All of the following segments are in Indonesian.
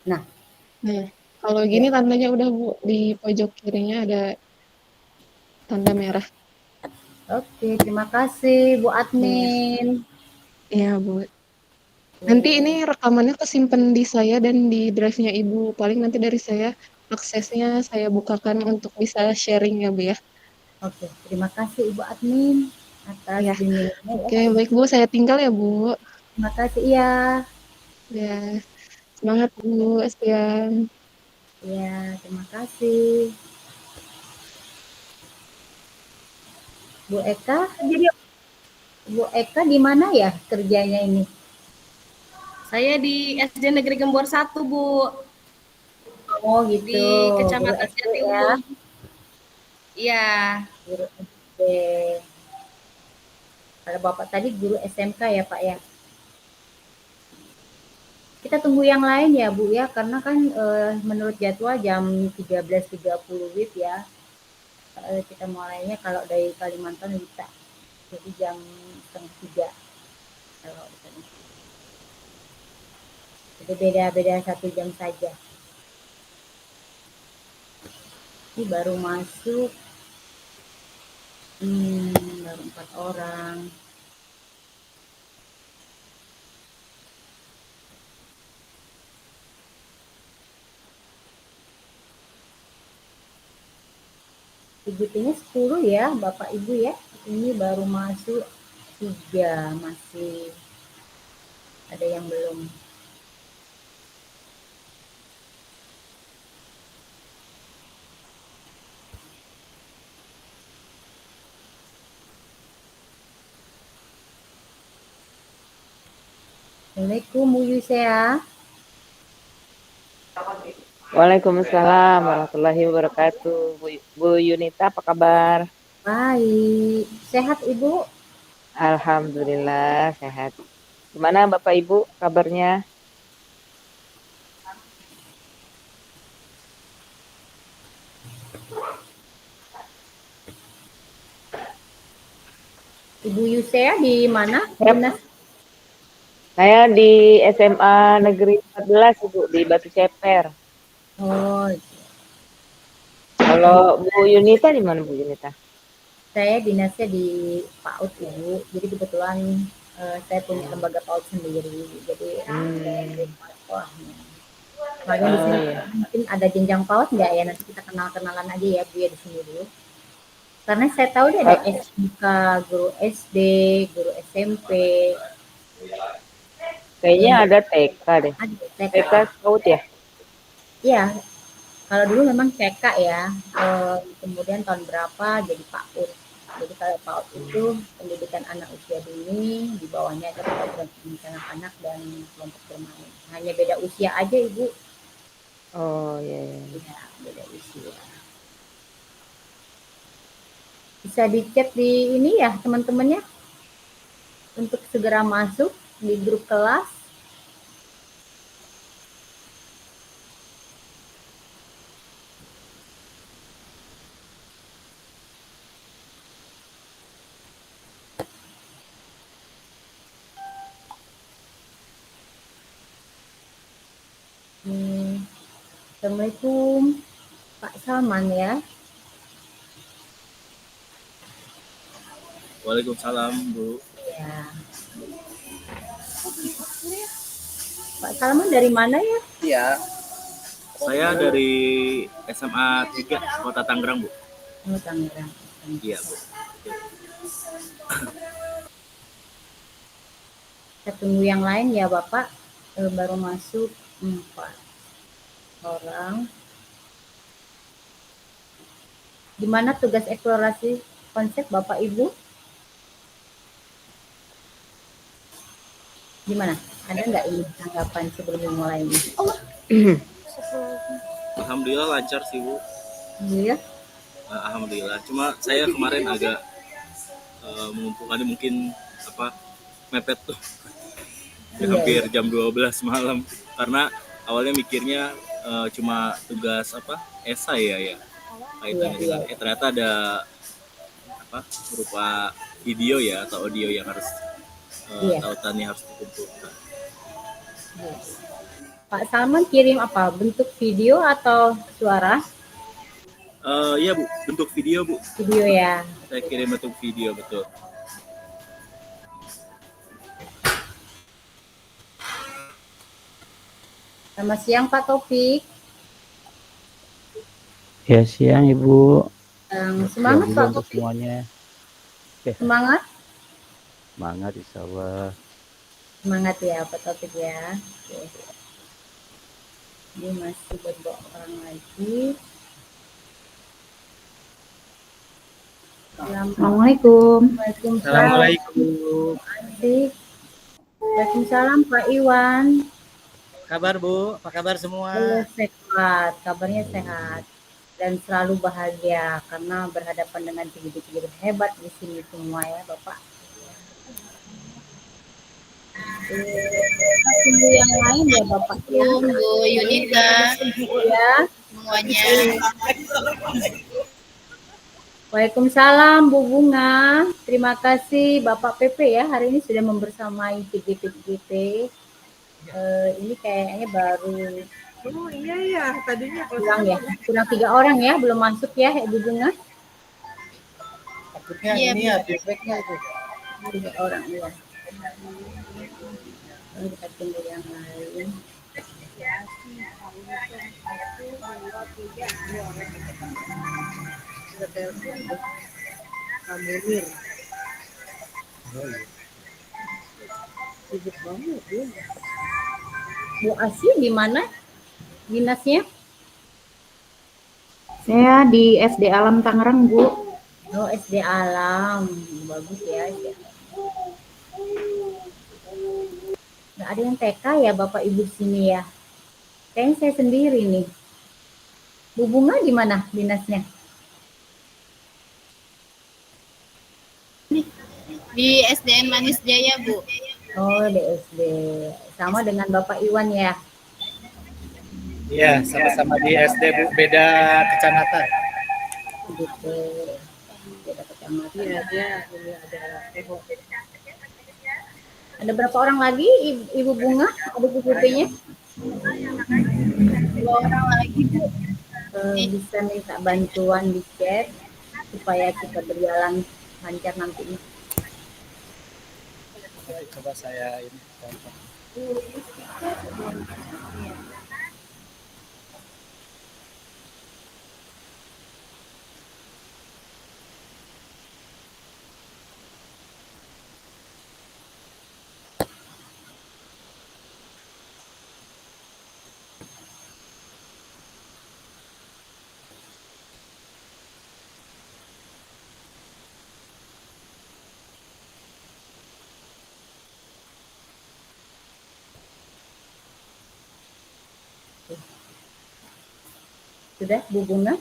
Nah, Nah, kalau ya, gini tandanya udah Bu, di pojok kirinya ada tanda merah. oke, terima kasih Bu Iya, Admin. iya Bu. Nanti ini Oke, rekamannya kesimpan di saya dan di drive-nya Ibu. Paling nanti dari saya aksesnya saya bukakan untuk bisa sharing ya Bu ya. oke, terima kasih Ibu Admin atas Ya, bimbingannya ya. oke baik Bu, saya tinggal ya Bu. Terima kasih ya. Ya, semangat Bu, siang. Ya, terima kasih. Bu Eka, Jadi Bu Eka di mana ya kerjanya ini? saya di SD Negeri Gembor 1, Bu, Oh gitu, di guru Kecamatan SD ya, Jatiuhung. Iya, guru SD. Kalau Bapak tadi guru SMK ya Pak ya. Kita tunggu yang lain ya Bu ya, karena kan menurut jadwal jam 13.30 WIB ya. Kita mulainya kalau dari Kalimantan bisa. Jadi jam setengah tiga. Kalau jadi beda-beda 1 jam saja. Ini baru masuk, baru 4 orang. Ibu-ibunya 10 ya, Bapak Ibu ya. Ini baru masuk 3, masih ada yang belum. Assalamualaikum Bu Yusea. Waalaikumsalam warahmatullahi wabarakatuh. Bu Yunita, apa kabar? Baik, sehat Ibu? Alhamdulillah sehat. Gimana Bapak Ibu kabarnya? Ibu Yusea di mana? Yap, Dinas. saya di SMA Negeri 14 Ibu di Batu Ceper. Oh, Kalau Bu Yunita di mana Bu Yunita? saya dinasnya di PAUD Ibu. Jadi kebetulan saya punya Oh, lembaga PAUD sendiri. Jadi saya di hmm. sekolahnya. Soalnya di sini Oh ya. mungkin ada jenjang PAUD nggak ya? Nanti kita kenal-kenalan aja ya Bu ya di sini dulu. Karena saya tahu dia ada Kal- SMK, guru SD, guru SMP, Kayaknya lembaga ada TK deh. ada TK. TK Scout ya? Iya, kalau dulu memang TK ya, kemudian tahun berapa jadi PAUD. Jadi kalau PAUD itu pendidikan anak usia dini, di bawahnya ada program pendidikan anak dan kelompok bermain. Hanya beda usia aja Ibu. Oh ya, ya. Iya, beda usia. Bisa dicek di ini ya teman-temannya untuk segera masuk di grup kelas. Assalamualaikum Pak Salman ya. Waalaikumsalam, Bu. Ya, Pak Salman dari mana ya? Iya. Saya dari SMA 3 Kota Tangerang, Bu. Oh, Tangerang. Iya, Bu. Kita tunggu yang lain ya Bapak. Baru masuk 4 orang. Gimana tugas eksplorasi konsep Bapak Ibu? Gimana? Ada nggak ini tanggapan sebelum mulai ini? Alhamdulillah lancar sih, Bu. Iya, Alhamdulillah. Cuma saya kemarin agak mengumpulkan mungkin apa mepet tuh iya, hampir iya, jam 12 malam karena awalnya mikirnya cuma tugas apa esai ya iya, kaitannya iya, dengan ternyata ada apa berupa video ya atau audio yang harus iya, tautannya harus dikumpulkan. iya. Pak Salman kirim apa? Bentuk video atau suara? Iya Bu, bentuk video Bu. Video ya. Saya kirim bentuk video, betul. Selamat siang Pak Taufik. Ya, siang Ibu. Semangat Siang Pak untuk Taufik. semuanya. Oke, Semangat. semangat insya Allah. Semangat ya Pak Taufik ya. Oke. Ini masih beberapa orang lagi. Assalamualaikum. Assalamualaikum. Asik. Waalaikumsalam Pak Iwan. Kabar Bu, apa kabar semua? Sehat, kabarnya sehat dan selalu bahagia karena berhadapan dengan pendidik-pendidik hebat di sini semua ya Bapak. Tunggu yang lain ya Bapak ya. Bu Yunita, Ya. semuanya. Waalaikumsalam Bu Bunga. Terima kasih Bapak PP ya hari ini sudah membersamai PGP. Ini kayaknya baru Oh iya ya, tadinya kurang ya, kurang 3 orang ya, belum masuk ya Bu Bunga. Takutnya Iya, ini Bu. ya feedbacknya itu. 3 orang ya. Kita tunggu yang lain. Munir. Sibuk banget ya. Bu Asy di mana dinasnya? Saya di SD Alam Tangerang, Bu. Oh, SD Alam. Bagus ya. Nggak ada yang TK ya Bapak Ibu sini ya? Kayaknya saya sendiri nih. Bu Bunga di mana dinasnya? Di SDN Manis Jaya, Bu. Oh, di SD. Sama dengan Bapak Iwan ya? Iya, sama-sama di SD Bu, beda kecamatan. Gitu. Beda kecamatan. Iya, dia ini ada Eho. Ada berapa orang lagi Ibu Bunga? Ada PPP-nya? 2 orang lagi, Bu. Bisa minta bantuan di chat supaya kita berjalan lancar nantinya. Coba saya ini contoh. Sudah Bu Bunga?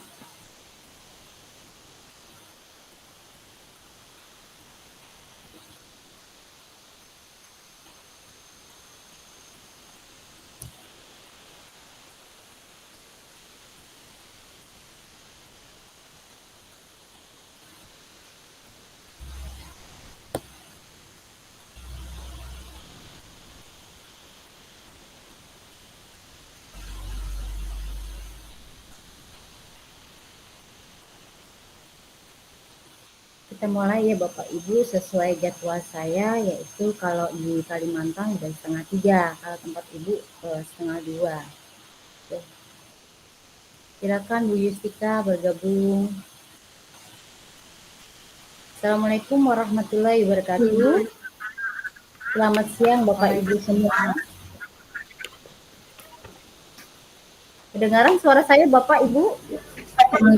Kita mulai ya Bapak Ibu sesuai jadwal saya, yaitu kalau di Kalimantan jam 2:30, kalau tempat Ibu 1:30. Oke. Silakan Bu Yustika bergabung. Assalamualaikum warahmatullahi wabarakatuh. Selamat siang Bapak Ibu semua. Kedengaran suara saya Bapak Ibu?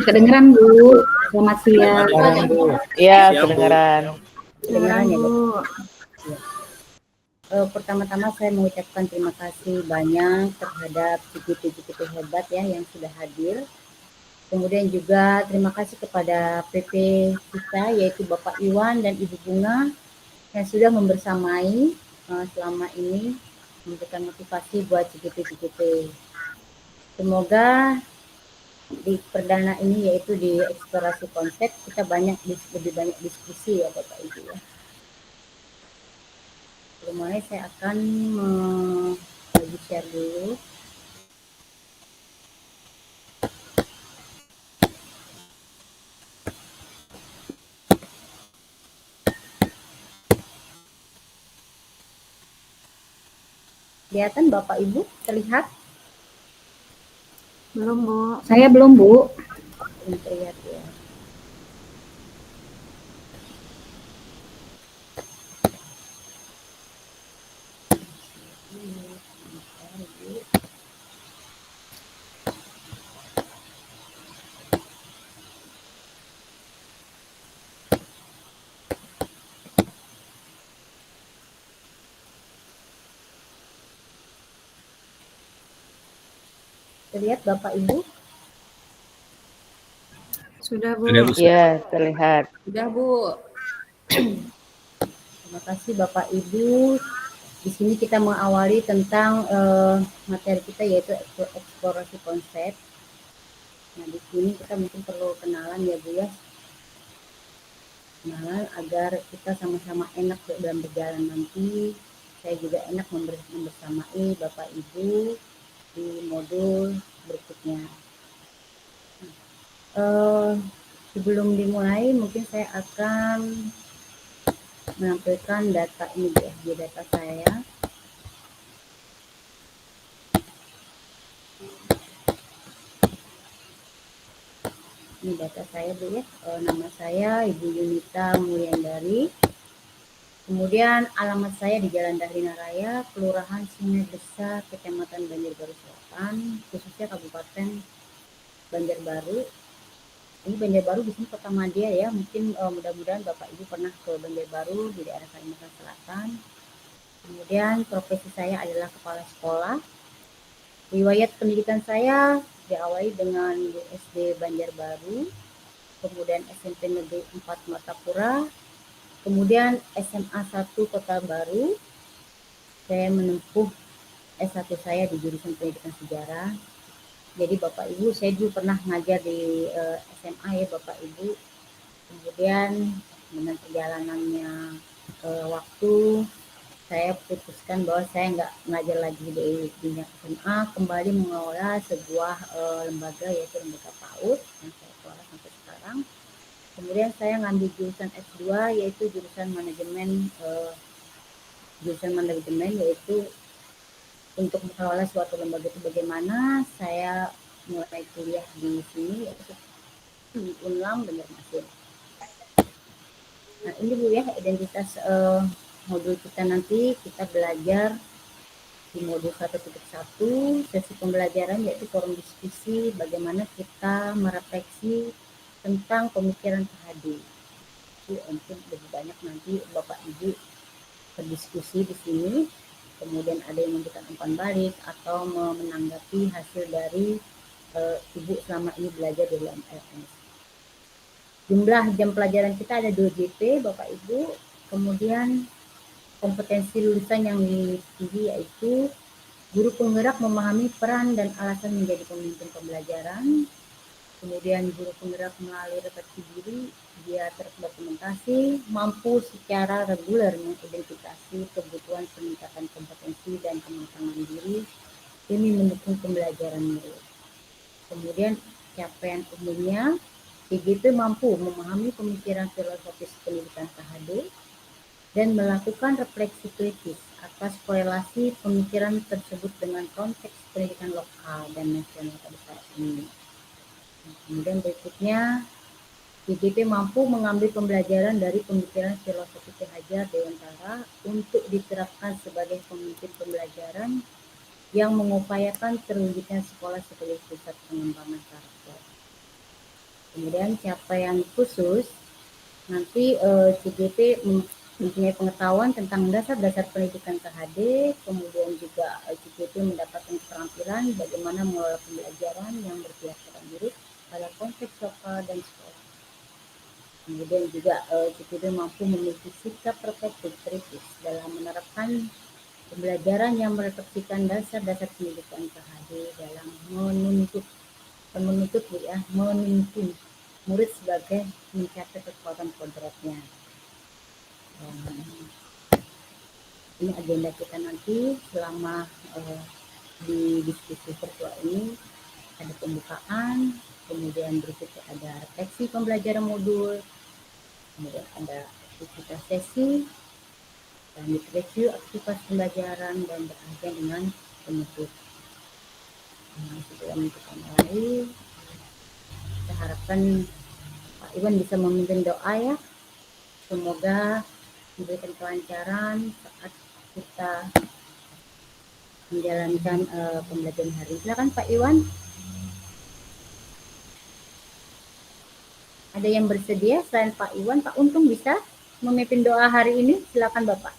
Kedengeran, Bu. Selamat siang. Iya, Siap, Bu. kedengeran. Kedengaran ya Bu? Bu. Pertama-tama saya mengucapkan terima kasih banyak terhadap CGP hebat ya yang sudah hadir. Kemudian juga terima kasih kepada PP kita yaitu Bapak Iwan dan Ibu Bunga yang sudah membersamai selama ini memberikan motivasi buat CGP. Semoga di perdana ini yaitu di eksplorasi konsep kita lebih banyak diskusi ya Bapak Ibu ya. Mulai saya akan bagi share dulu. Kelihatan Bapak Ibu? Terlihat? Belum, Bu. Saya belum, Bu. Belum terlihat ya. Terlihat Bapak Ibu? Sudah, Bu. Ada Bu. Iya, terlihat. Udah, Bu. Terima kasih Bapak Ibu. Di sini kita mengawali tentang materi kita yaitu eksplorasi konsep. Nah, di sini kita mungkin perlu kenalan ya Bu ya. Kenalan agar kita sama-sama enak dalam berjalan nanti. Saya juga enak membersamai Bapak Ibu di modul berikutnya. Sebelum dimulai mungkin saya akan menampilkan data ini ya, di data saya. Ini data saya Bu ya. Nama saya Ibu Yunita Mulyandari. Kemudian alamat saya di Jalan Dahlia Raya, Kelurahan Sungai Besar, Kecamatan Banjarbaru Selatan, khususnya Kabupaten Banjarbaru. Ini Banjarbaru di sini Kota Madia ya. Mungkin mudah-mudahan Bapak Ibu pernah ke Banjarbaru di daerah Kalimantan Selatan. Kemudian profesi saya adalah kepala sekolah. Riwayat pendidikan saya diawali dengan SD Banjarbaru, kemudian SMP Negeri 4 Martapura, kemudian SMA 1 Kota Baru. Saya menempuh S1 saya di jurusan pendidikan sejarah. Jadi Bapak Ibu, saya dulu pernah ngajar di SMA ya Bapak Ibu. Kemudian dengan perjalanannya waktu, saya putuskan bahwa saya nggak ngajar lagi di dunia SMA, kembali mengelola sebuah lembaga yaitu lembaga PAUD yang saya kelola sampai sekarang. Kemudian saya ngambil jurusan S2 yaitu jurusan manajemen yaitu untuk mengelola suatu lembaga itu bagaimana. Saya mulai kuliah di sini yaitu di Unlam Banjarmasin. Nah ini Bu ya identitas modul kita nanti. Kita belajar di modul 1.1 sesi pembelajaran yaitu forum diskusi, bagaimana kita merefleksi tentang pemikiran PHD. Itu mungkin lebih banyak nanti Bapak Ibu berdiskusi di sini. Kemudian ada yang memberikan umpan balik atau menanggapi hasil dari Ibu selama ini belajar di LMS. Jumlah jam pelajaran kita ada 2 JP Bapak Ibu. Kemudian kompetensi lulusan yang diuji yaitu guru penggerak memahami peran dan alasan menjadi pemimpin pembelajaran. Kemudian guru penggerak melalui refleksi diri, dia terdokumentasi, mampu secara reguler mengidentifikasi kebutuhan peningkatan kompetensi dan kematangan diri demi mendukung pembelajaran murid. Kemudian capaian umumnya, PGP mampu memahami pemikiran filosofis pendidikan PHD dan melakukan refleksi kritis atas korelasi pemikiran tersebut dengan konteks pendidikan lokal dan nasional pada saat ini. Kemudian berikutnya, PGP mampu mengambil pembelajaran dari pemikiran filosofi Ki Hajar Dewantara untuk diterapkan sebagai pemimpin pembelajaran yang mengupayakan terwujudnya sekolah sebagai pusat pengembangan karakter. Kemudian capaian khusus, nanti CGP mempunyai pengetahuan tentang dasar-dasar pendidikan PHD, kemudian juga CGP mendapatkan keterampilan bagaimana mengelola pembelajaran yang berpihak pada murid pada konteks lokal dan sekolah. Kemudian juga CGP mampu memiliki sikap reflektif kritis dalam menerapkan pembelajaran yang merefleksikan dasar-dasar pendidikan PHD dalam menuntun murid sebagai mencapai kekuatan kodratnya. Ini agenda kita nanti selama di diskusi virtual ini. Ada pembukaan, kemudian berikutnya ada refleksi pembelajaran modul, kemudian ada aktivitas sesi, Lanjut review aktivitas pembelajaran dan berakhir dengan penutup. Nah, sebelum kita mulai, kita harapkan Pak Iwan bisa memimpin doa ya. Semoga diberikan kelancaran saat kita menjalankan pembelajaran hari ini. Silakan Pak Iwan. Ada yang bersedia selain Pak Iwan? Pak Untung bisa memimpin doa hari ini? Silakan Bapak.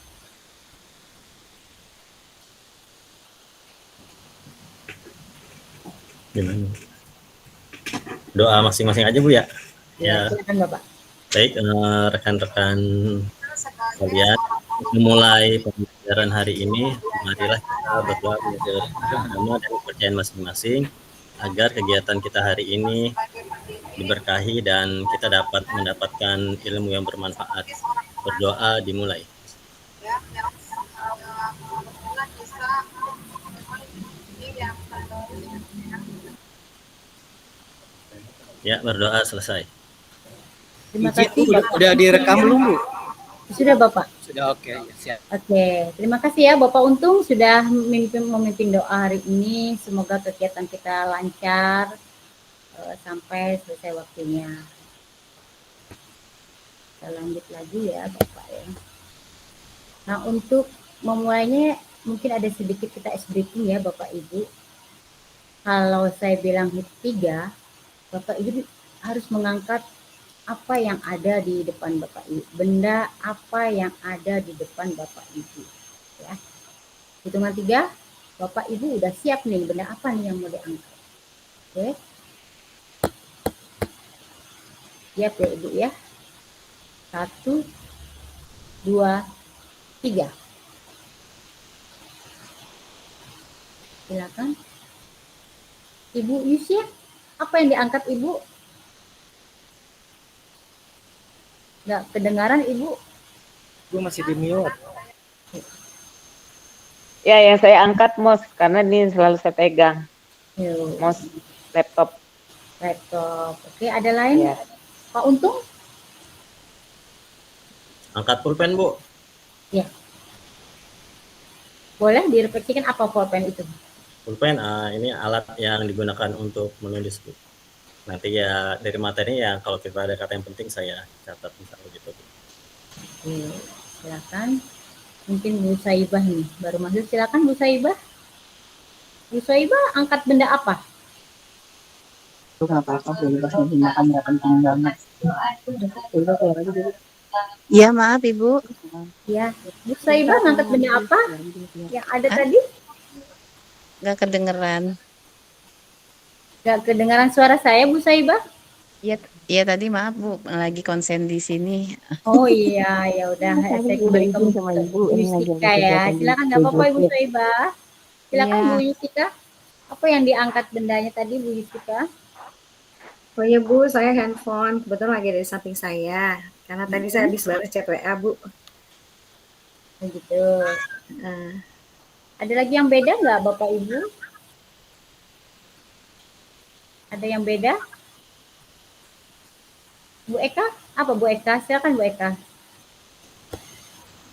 Gimana? Doa masing-masing aja Bu ya. Ya, silakan Bapak. Baik, rekan-rekan kalian, memulai pembelajaran hari ini, marilah kita berdoa menjaga agama dan kepercayaan masing-masing agar kegiatan kita hari ini diberkahi dan kita dapat mendapatkan ilmu yang bermanfaat. Berdoa dimulai. Ya, berdoa selesai. Terima Izin, kasih Bu, Bapak. udah direkam belum Bu? Sudah Bapak. Sudah, oke, ya, siap. Oke, terima kasih ya Bapak Untung sudah memimpin doa hari ini. Semoga kegiatan kita lancar sampai selesai waktunya. Kita lanjut lagi ya Bapak ya. Nah, untuk memulainya mungkin ada sedikit kita ice breaking ya Bapak Ibu. Kalau saya bilang hit 3, Bapak Ibu harus mengangkat apa yang ada di depan Bapak Ibu. Benda apa yang ada di depan Bapak Ibu. Ya. Hitungan 3, Bapak Ibu udah siap nih, benda apa nih yang mau diangkat. Oke. Siap ya Ibu ya. 1, 2, 3. Silakan. Ibu Yusia, apa yang diangkat Ibu? Nggak kedengaran Ibu? Ibu masih di mute. Ya, yang saya angkat mouse karena ini selalu saya pegang. Yo. Mouse laptop. Laptop. Oke, ada lain? Ya. Pak Untung? Angkat pulpen Bu. Ya. Boleh direfleksikan apa pulpen itu? Pulpen ini alat yang digunakan untuk menulis Bu. Nanti ya dari materi ya kalau kita ada kata yang penting saya catat misalnya gitu. Oke, silakan. Mungkin Bu Saibah nih baru masuk. Silakan Bu Saibah. Bu Saibah angkat benda apa? Itu nggak apa-apa, bebas makan nggak penting banget. Iya maaf Ibu. Ya, Bu Saibah angkat benda apa? Yang ada tadi? Nggak kedengeran. Nggak kedengaran suara saya Bu Saibah? Iya, iya tadi maaf Bu, lagi konsen di sini. Oh iya, ya udah saya kembali ke sama Ibu. Bu Yustika ya. Silakan nggak apa-apa Ibu Saibah. Silakan Iya. Bu Yustika. Apa yang diangkat bendanya tadi Bu Yustika? Oh iya Bu, saya handphone kebetulan lagi ada di samping saya. Karena tadi saya habis balas chat WA Bu. Begitu. Ada lagi yang beda nggak Bapak Ibu? Ada yang beda? Bu Eka? Apa Bu Eka? Silakan Bu Eka.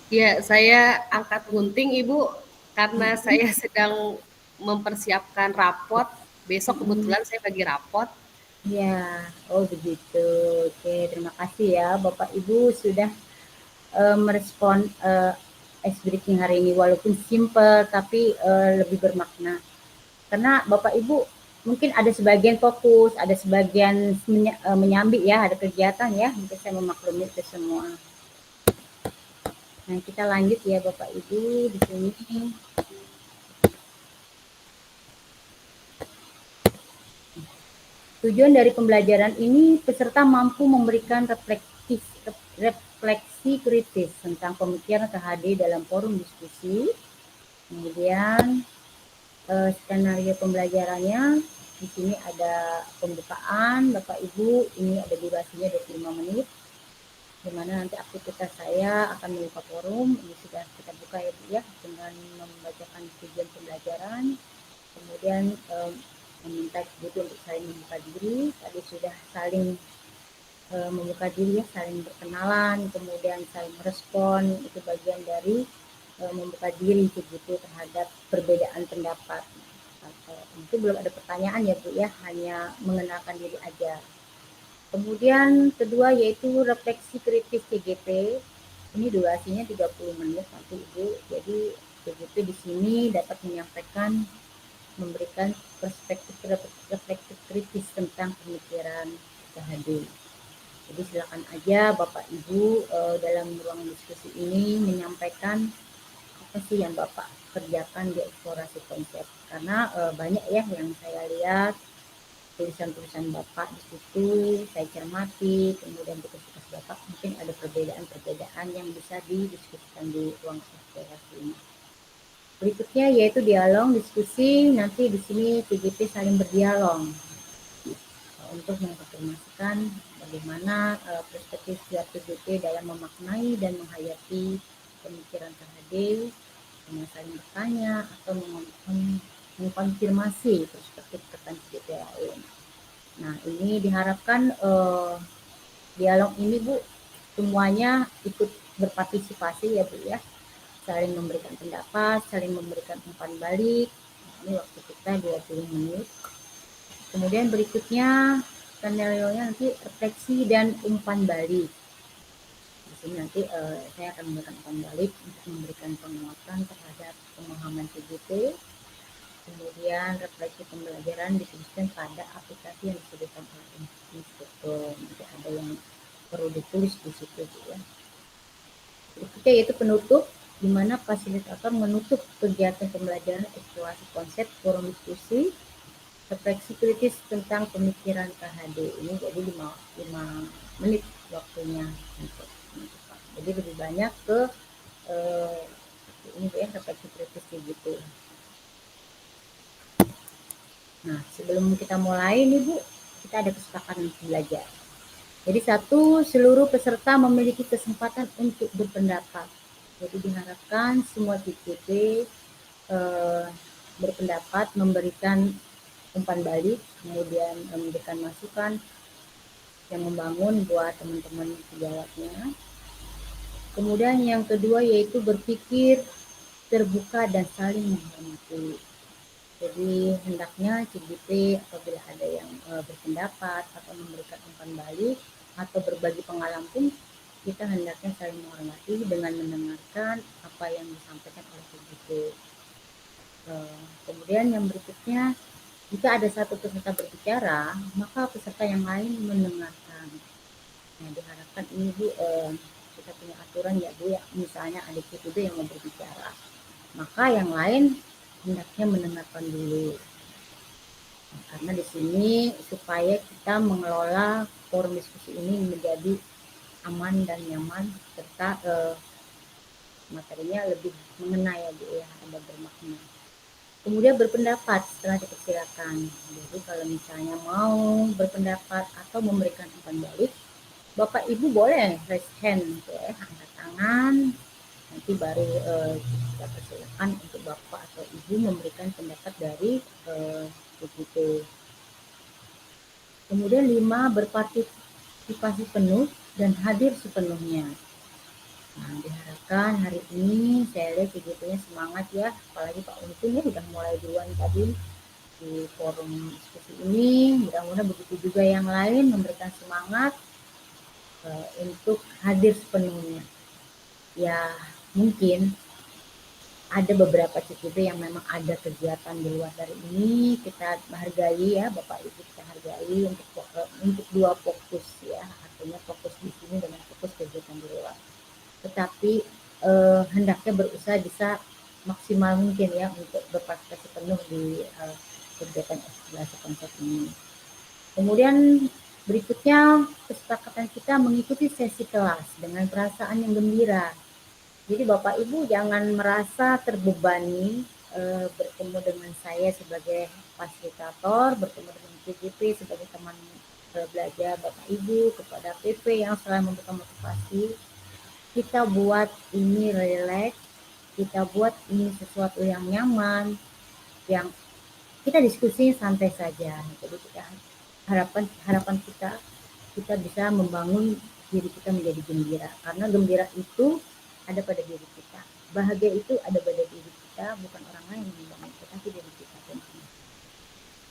Ya, saya angkat gunting Ibu karena saya sedang mempersiapkan rapot. Besok kebetulan saya bagi rapot. Ya, oh begitu. Oke, terima kasih ya Bapak Ibu sudah merespon ice breaking hari ini walaupun simple tapi lebih bermakna. Karena Bapak Ibu mungkin ada sebagian fokus, ada sebagian menyambi ya, ada kegiatan ya. Mungkin saya memaklumi itu semua. Nah, kita lanjut ya Bapak Ibu di sini. Tujuan dari pembelajaran ini peserta mampu memberikan refleksi kritis tentang pemikiran KHD dalam forum diskusi. Kemudian skenario pembelajarannya di sini ada pembukaan Bapak Ibu, ini ada durasinya 25 menit. Di mana nanti aktivitas saya akan membuka forum, ini sudah kita buka ya Bu ya, dengan membacakan tujuan pembelajaran. Kemudian meminta Ibu untuk saling membuka diri. Tadi sudah saling membuka diri ya, saling berkenalan, kemudian saling merespon, itu bagian dari membuka diri begitu terhadap perbedaan pendapat. Itu belum ada pertanyaan ya Bu ya, hanya mengenalkan diri aja. Kemudian kedua yaitu refleksi kritis CGP. Ini durasinya 30 menit nanti Ibu. Jadi CGP di sini dapat menyampaikan, memberikan perspektif refleksi kritis tentang pemikiran KHD. Jadi silakan aja Bapak Ibu dalam ruang diskusi ini menyampaikan apa sih yang Bapak kerjakan di eksplorasi konsep. Karena banyak ya yang saya lihat tulisan-tulisan Bapak di situ, saya cermati, kemudian tugas-tugas Bapak mungkin ada perbedaan-perbedaan yang bisa didiskusikan di ruang eksplorasi ini. Berikutnya yaitu dialog, diskusi, nanti di sini PGP saling berdialog untuk mengkonfirmasikan bagaimana perspektif setiap PGP dalam memaknai dan menghayati pemikiran KHD dengan saling bertanya atau mengkonfirmasi perspektif rekan PGP lain. Nah, ini diharapkan dialog ini Bu semuanya ikut berpartisipasi ya Bu ya, saling memberikan pendapat, saling memberikan umpan balik. Nah, ini waktu kita 20 menit. Kemudian berikutnya skenario-nya nanti refleksi dan umpan balik. Di sini nanti saya akan memberikan umpan balik untuk memberikan penguatan terhadap pemahaman PGP. Kemudian refleksi pembelajaran dituliskan pada aplikasi yang disediakan oleh instruktur. Nanti ada yang perlu ditulis di situ ya. Berikutnya yaitu penutup, di mana fasilitator menutup kegiatan pembelajaran eksplorasi konsep, forum diskusi, refleksi kritis tentang pemikiran KHD. Ini jadi 5 menit waktunya untuk penutupan. Jadi lebih banyak ke ini ya, refleksi kritis gitu. Nah, sebelum kita mulai nih Bu, kita ada kesepakatan belajar. Jadi satu, seluruh peserta memiliki kesempatan untuk berpendapat. Jadi diharapkan semua PGP berpendapat, memberikan umpan balik, kemudian memberikan masukan yang membangun buat teman-teman sejawatnya. Kemudian yang kedua yaitu berpikir terbuka dan saling menghormati. Jadi hendaknya CGP apabila ada yang berpendapat atau memberikan umpan balik atau berbagi pengalaman pun, kita hendaknya saling menghormati dengan mendengarkan apa yang disampaikan oleh CGP. Kemudian yang berikutnya, jika ada satu peserta berbicara, maka peserta yang lain mendengarkan. Nah, diharapkan ini Bu, kita punya aturan ya Bu ya, misalnya ada CGP yang mau berbicara, maka yang lain hendaknya mendengarkan dulu. Nah, karena di sini supaya kita mengelola forum diskusi ini menjadi aman dan nyaman serta materinya lebih mengena ya Bu ya, ada bermakna. Kemudian berpendapat setelah dipersilakan. Jadi kalau misalnya mau berpendapat atau memberikan umpan balik, Bapak Ibu boleh raise hand ya, angkat tangan. Nanti baru kita persilakan untuk Bapak atau Ibu memberikan pendapat dari begitu. Kemudian 5, berpartisipasi penuh dan hadir sepenuhnya. Nah, diharapkan hari ini saya lihat PGP-nya semangat ya, apalagi Pak Untung ya udah mulai duluan tadi di forum diskusi ini. Mudah-mudahan begitu juga yang lain memberikan semangat untuk hadir sepenuhnya. Ya, mungkin ada beberapa CGP yang memang ada kegiatan di luar dari ini, kita hargai ya Bapak Ibu, kita hargai untuk 2 fokus ya, artinya fokus di sini dengan fokus kegiatan di luar. Tetapi hendaknya berusaha bisa maksimal mungkin ya untuk berpartisipasi penuh di kegiatan eksplorasi konsep ini. Kemudian berikutnya kesepakatan kita mengikuti sesi kelas dengan perasaan yang gembira. Jadi Bapak Ibu jangan merasa terbebani bertemu dengan saya sebagai fasilitator, bertemu dengan PGP sebagai teman belajar Bapak Ibu, kepada PP yang selalu memberikan motivasi. Kita buat ini relax, kita buat ini sesuatu yang nyaman, yang kita diskusi santai saja. Jadi kita harapan kita kita bisa membangun diri kita menjadi gembira. Karena gembira itu ada pada diri kita. Bahagia itu ada pada diri kita, bukan orang lain yang membangun, tetapi diri kita sendiri.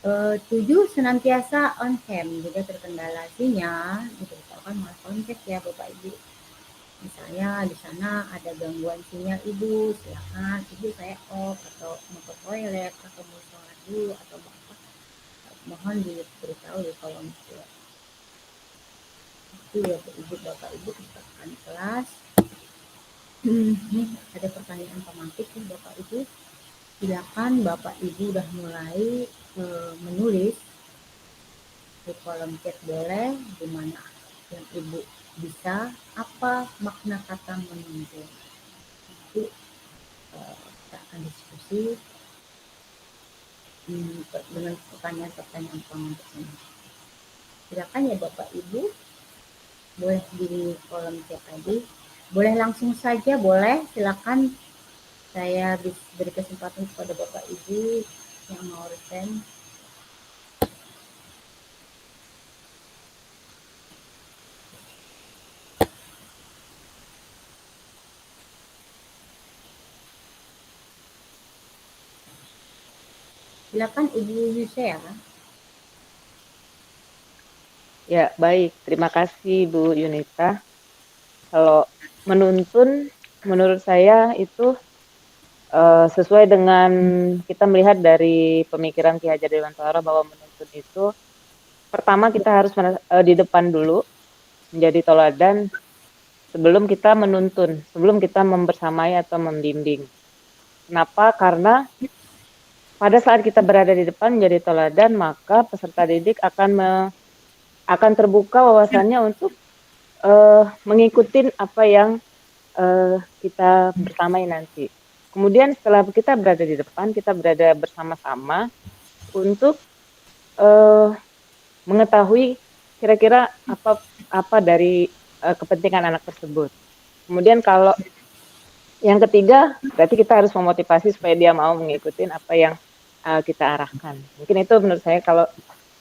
7. Senantiasa on cam. Jika terkendala sinyal, diberitahukan oleh kontak ya Bapak Ibu. Misalnya di sana ada gangguan sinyal Ibu, silakan Ibu saya off atau mau ke toilet atau mau sholat dulu atau apa. Mohon diberitahu di kolom chat. Itu ya Ibu, Bapak Ibu peserta kelas. Nih ada pertanyaan tematik nih Bapak Ibu. Silakan Bapak Ibu udah mulai menulis di kolom chat boleh, di mana yang Ibu bisa, apa makna kata menuntun. Nanti kita akan diskusi dengan pertanyaan-pertanyaan pengantar ini. Silakan ya Bapak Ibu, boleh di kolom chat tadi, boleh langsung saja, boleh silakan. Saya beri kesempatan kepada Bapak Ibu yang mau resign. Silakan Ibu Yusya. Ya, baik. Terima kasih Bu Yunita. Kalau menuntun, menurut saya itu sesuai dengan kita melihat dari pemikiran Ki Hajar Dewantara bahwa menuntun itu pertama kita harus di depan dulu menjadi teladan sebelum kita menuntun, sebelum kita membersamai atau membimbing. Kenapa? Karena pada saat kita berada di depan menjadi teladan, maka peserta didik akan terbuka wawasannya untuk mengikuti apa yang kita bersamai nanti. Kemudian setelah kita berada di depan, kita berada bersama-sama untuk mengetahui kira-kira apa dari kepentingan anak tersebut. Kemudian kalau yang ketiga, berarti kita harus memotivasi supaya dia mau mengikuti apa yang kita arahkan. Mungkin itu menurut saya kalau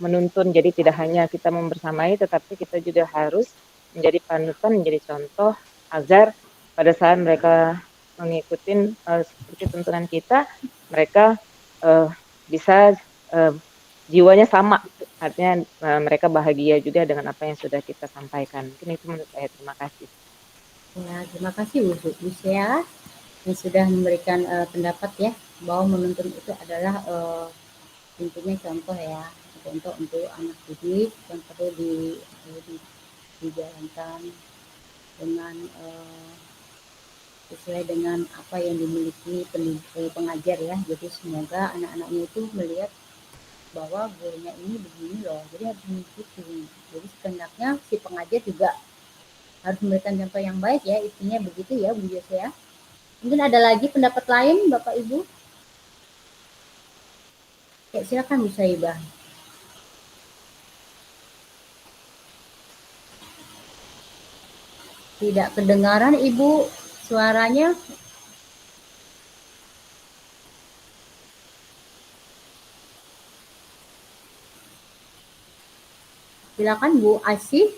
menuntun, jadi tidak hanya kita membersamai, tetapi kita juga harus menjadi panutan, menjadi contoh agar pada saat mereka mengikuti seperti tuntunan kita, mereka bisa jiwanya sama, artinya mereka bahagia juga dengan apa yang sudah kita sampaikan. Mungkin itu menurut saya. Terima kasih. Ya, terima kasih Bu Yusya yang sudah memberikan pendapat ya bahwa menuntun itu adalah intinya contoh ya, contoh untuk anak didik yang perlu dijalankan dengan sesuai dengan apa yang dimiliki pengajar ya. Jadi semoga anak-anaknya itu melihat bahwa gurunya ini begini loh, jadi harus mengikuti. Jadi sebenarnya si pengajar juga harus memberikan contoh yang baik ya, intinya begitu ya Bu Yos ya. Mungkin ada lagi pendapat lain Bapak Ibu? Ya, silakan Bu Saibah. Tidak kedengaran Ibu suaranya. Silakan Bu Asih.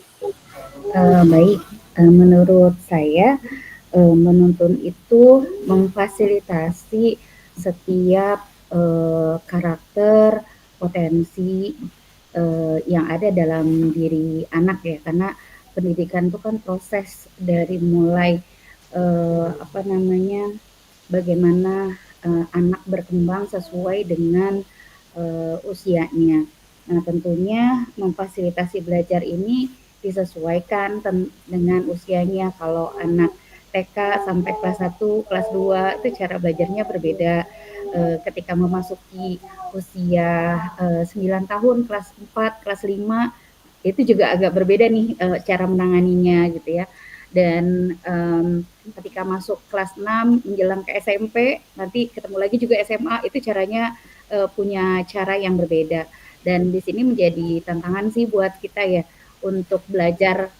Baik, menurut saya menuntun itu memfasilitasi setiap karakter, potensi yang ada dalam diri anak ya, karena pendidikan itu kan proses dari mulai bagaimana anak berkembang sesuai dengan usianya. Nah, tentunya memfasilitasi belajar ini disesuaikan dengan usianya. Kalau anak TK sampai kelas 1, kelas 2 itu cara belajarnya berbeda. Ketika memasuki usia 9 tahun, kelas 4, kelas 5 itu juga agak berbeda nih cara menanganinya gitu ya. Dan ketika masuk kelas 6 menjelang ke SMP, nanti ketemu lagi juga SMA, itu caranya punya cara yang berbeda. Dan di sini menjadi tantangan sih buat kita ya untuk belajar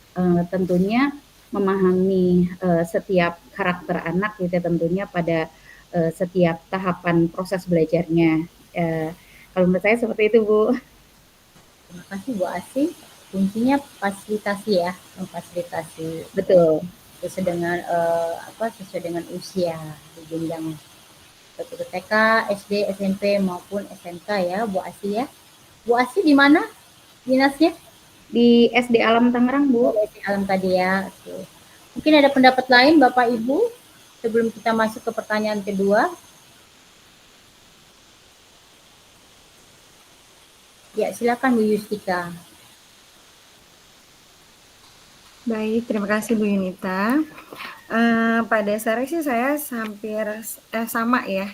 tentunya memahami setiap karakter anak gitu tentunya pada setiap tahapan proses belajarnya. Kalau menurut saya seperti itu Bu. Terima kasih Bu Asih. kuncinya fasilitasi ya, memfasilitasi Betul. sesuai dengan usia di jenjang baik itu TK, SD, SMP maupun SMK ya, Bu Asih ya. Bu Asih di mana dinasnya? Di SD Alam Tangerang, Bu. SD Alam tadi ya. Oke. Mungkin ada pendapat lain Bapak Ibu sebelum kita masuk ke pertanyaan kedua. Ya, silakan Bu Yustika. Baik, terima kasih Bu Yunita. Pada dasarnya sih saya hampir sama ya,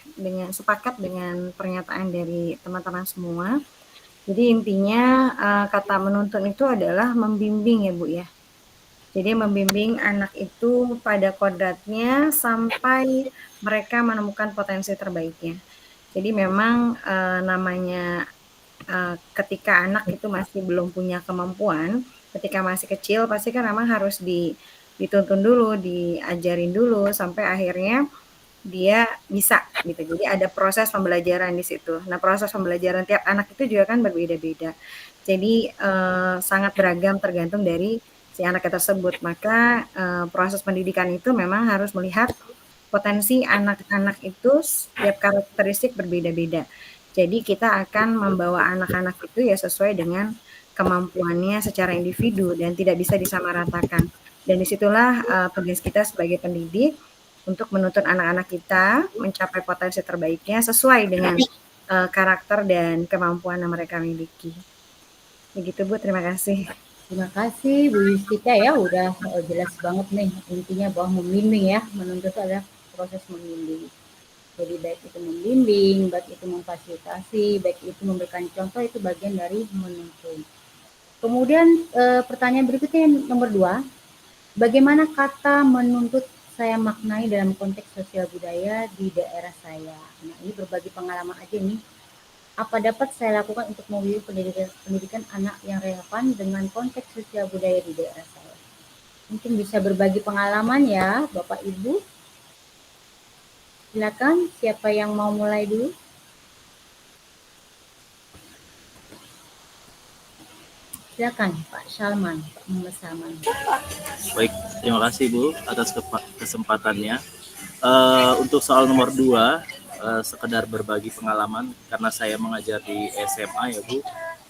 sepakat dengan pernyataan dari teman-teman semua. Jadi intinya kata menuntun itu adalah membimbing ya Bu ya. Jadi membimbing anak itu pada kodratnya sampai mereka menemukan potensi terbaiknya. Jadi memang namanya ketika anak itu masih belum punya kemampuan, ketika masih kecil pasti kan memang harus dituntun dulu, diajarin dulu sampai akhirnya dia bisa gitu. Jadi ada proses pembelajaran di situ. Nah, proses pembelajaran tiap anak itu juga kan berbeda-beda. Jadi sangat beragam tergantung dari si anaknya tersebut. Maka proses pendidikan itu memang harus melihat potensi anak-anak itu setiap karakteristik berbeda-beda. Jadi kita akan membawa anak-anak itu ya sesuai dengan kemampuannya secara individu dan tidak bisa disamaratakan. Dan disitulah tugas kita sebagai pendidik untuk menuntun anak-anak kita mencapai potensi terbaiknya sesuai dengan karakter dan kemampuan yang mereka miliki. Begitu Bu, terima kasih. Terima kasih Bu Yustika ya, udah jelas banget nih intinya bahwa membimbing ya, menuntut adalah proses membimbing. Jadi baik itu membimbing, baik itu memfasilitasi, baik itu memberikan contoh, itu bagian dari menuntun. Kemudian pertanyaan berikutnya yang nomor 2, bagaimana kata menuntut saya maknai dalam konteks sosial budaya di daerah saya? Nah, ini berbagi pengalaman aja nih. Apa dapat saya lakukan untuk membimbing pendidikan anak yang relevan dengan konteks sosial budaya di daerah saya? Mungkin bisa berbagi pengalaman ya, Bapak Ibu. Silakan, siapa yang mau mulai dulu? Silakan Pak Salman, Pak Muhammad Salman. Baik, terima kasih Bu atas kesempatannya. Untuk soal nomor 2, sekedar berbagi pengalaman karena saya mengajar di SMA ya Bu.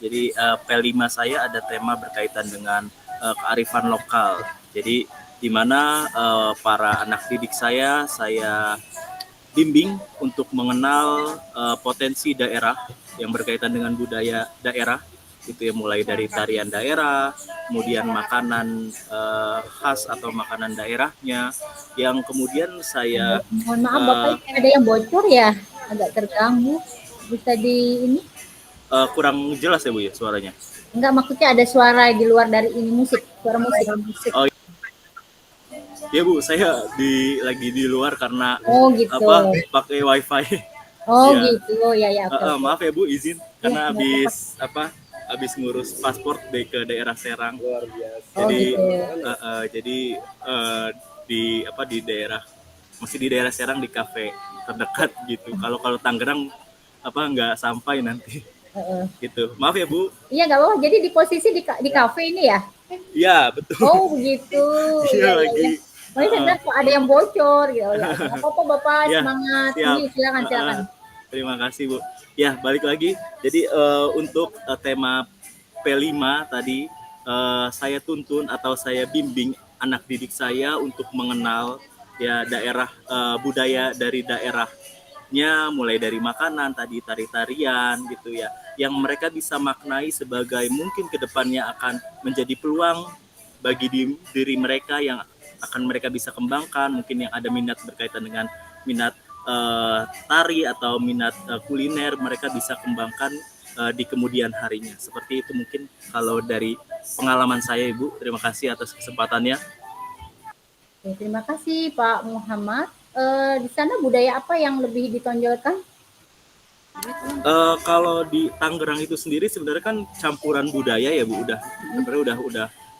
Jadi P5 saya ada tema berkaitan dengan kearifan lokal. Jadi di mana para anak didik saya bimbing untuk mengenal potensi daerah yang berkaitan dengan budaya daerah. Itu ya, mulai dari tarian daerah, kemudian makanan khas atau makanan daerahnya, yang kemudian saya mohon maaf Bapak, ini ada yang bocor ya, agak terganggu, bisa di ini kurang jelas ya Bu ya suaranya? Enggak, maksudnya ada suara di luar dari ini, suara musik. Oh ya Bu, saya lagi di luar karena gitu. pakai wifi. Ya. Gitu ya. Okay. Maaf ya Bu, izin karena habis ngurus paspor ke daerah Serang. Luar biasa. Jadi di daerah, masih di daerah Serang, di kafe terdekat gitu. Kalau Tangerang nggak sampai nanti. Gitu. Maaf ya Bu. Iya, nggak apa-apa. Jadi di posisi di kafe ini ya? Iya, betul. Oh begitu. Iya lagi. Saya kok ada yang bocor gitu. Ya. Apa-apa Bapak, semangat. Ini silakan. Terima kasih Bu. Ya, balik lagi. Jadi untuk tema P5 tadi, saya tuntun atau saya bimbing anak didik saya untuk mengenal ya daerah, budaya dari daerahnya, mulai dari makanan tadi, tari-tarian gitu ya, yang mereka bisa maknai sebagai mungkin kedepannya akan menjadi peluang bagi diri mereka yang akan mereka bisa kembangkan, mungkin yang ada minat berkaitan dengan minat tari atau minat kuliner, mereka bisa kembangkan di kemudian harinya. Seperti itu mungkin kalau dari pengalaman saya Ibu. Terima kasih atas kesempatannya. Oke, terima kasih Pak Muhammad. Di sana budaya apa yang lebih ditonjolkan? Kalau di Tangerang itu sendiri sebenarnya kan campuran budaya ya Bu, udah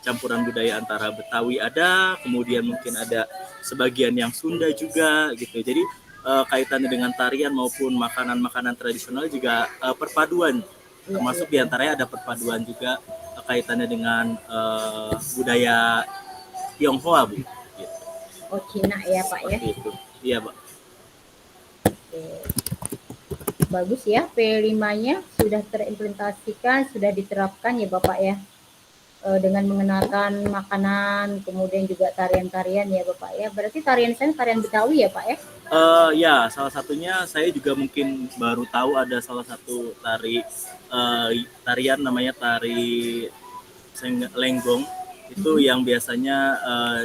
campuran budaya antara Betawi ada, kemudian mungkin ada sebagian yang Sunda juga gitu. Jadi kaitannya dengan tarian maupun makanan-makanan tradisional juga perpaduan, termasuk diantaranya ada perpaduan juga kaitannya dengan budaya Tionghoa, Bu. Gitu. Oh, Cina ya, Pak ya. Seperti itu. Iya, Pak. Oke. Bagus ya, P5-nya sudah terimplementasikan, sudah diterapkan ya Bapak ya. Dengan mengenalkan makanan, kemudian juga tarian-tarian ya Bapak ya. Berarti tarian saya tarian Betawi ya Pak ya? Ya, salah satunya saya juga mungkin baru tahu ada salah satu tarian namanya tari Lenggong. Itu yang biasanya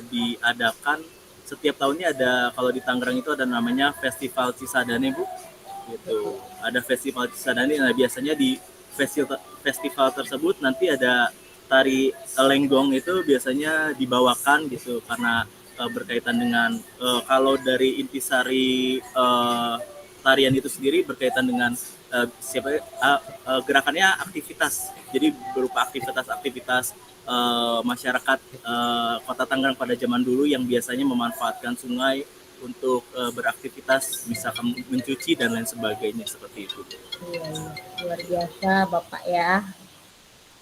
diadakan setiap tahunnya ada, kalau di Tangerang itu ada namanya Festival Cisadane, Bu. Gitu. Ada Festival Cisadane, nah biasanya di festival tersebut nanti ada tari Lenggong itu biasanya dibawakan gitu, karena berkaitan dengan kalau dari intisari tarian itu sendiri berkaitan dengan gerakannya aktivitas, jadi berupa aktivitas masyarakat Kota Tangerang pada zaman dulu yang biasanya memanfaatkan sungai untuk beraktivitas, misalkan mencuci dan lain sebagainya, seperti itu. Iya, luar biasa Bapak ya.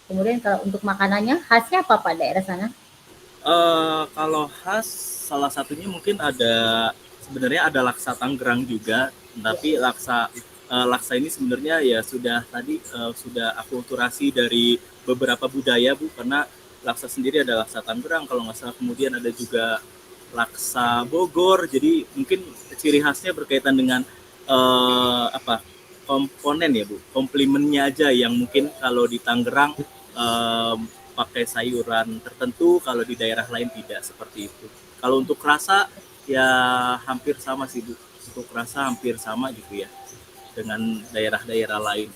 Kemudian kalau untuk makanannya khasnya apa Pak daerah sana? Kalau khas salah satunya mungkin sebenarnya ada laksa Tangerang juga, tapi laksa ini sebenarnya ya sudah akulturasi dari beberapa budaya, Bu, karena laksa sendiri ada laksa Tangerang kalau nggak salah, kemudian ada juga laksa Bogor, jadi mungkin ciri khasnya berkaitan dengan komponen ya, Bu, komplimennya aja yang mungkin kalau di Tangerang pakai sayuran tertentu, kalau di daerah lain tidak seperti itu. Kalau untuk rasa ya hampir sama sih, Bu. Untuk rasa hampir sama gitu ya dengan daerah-daerah lain,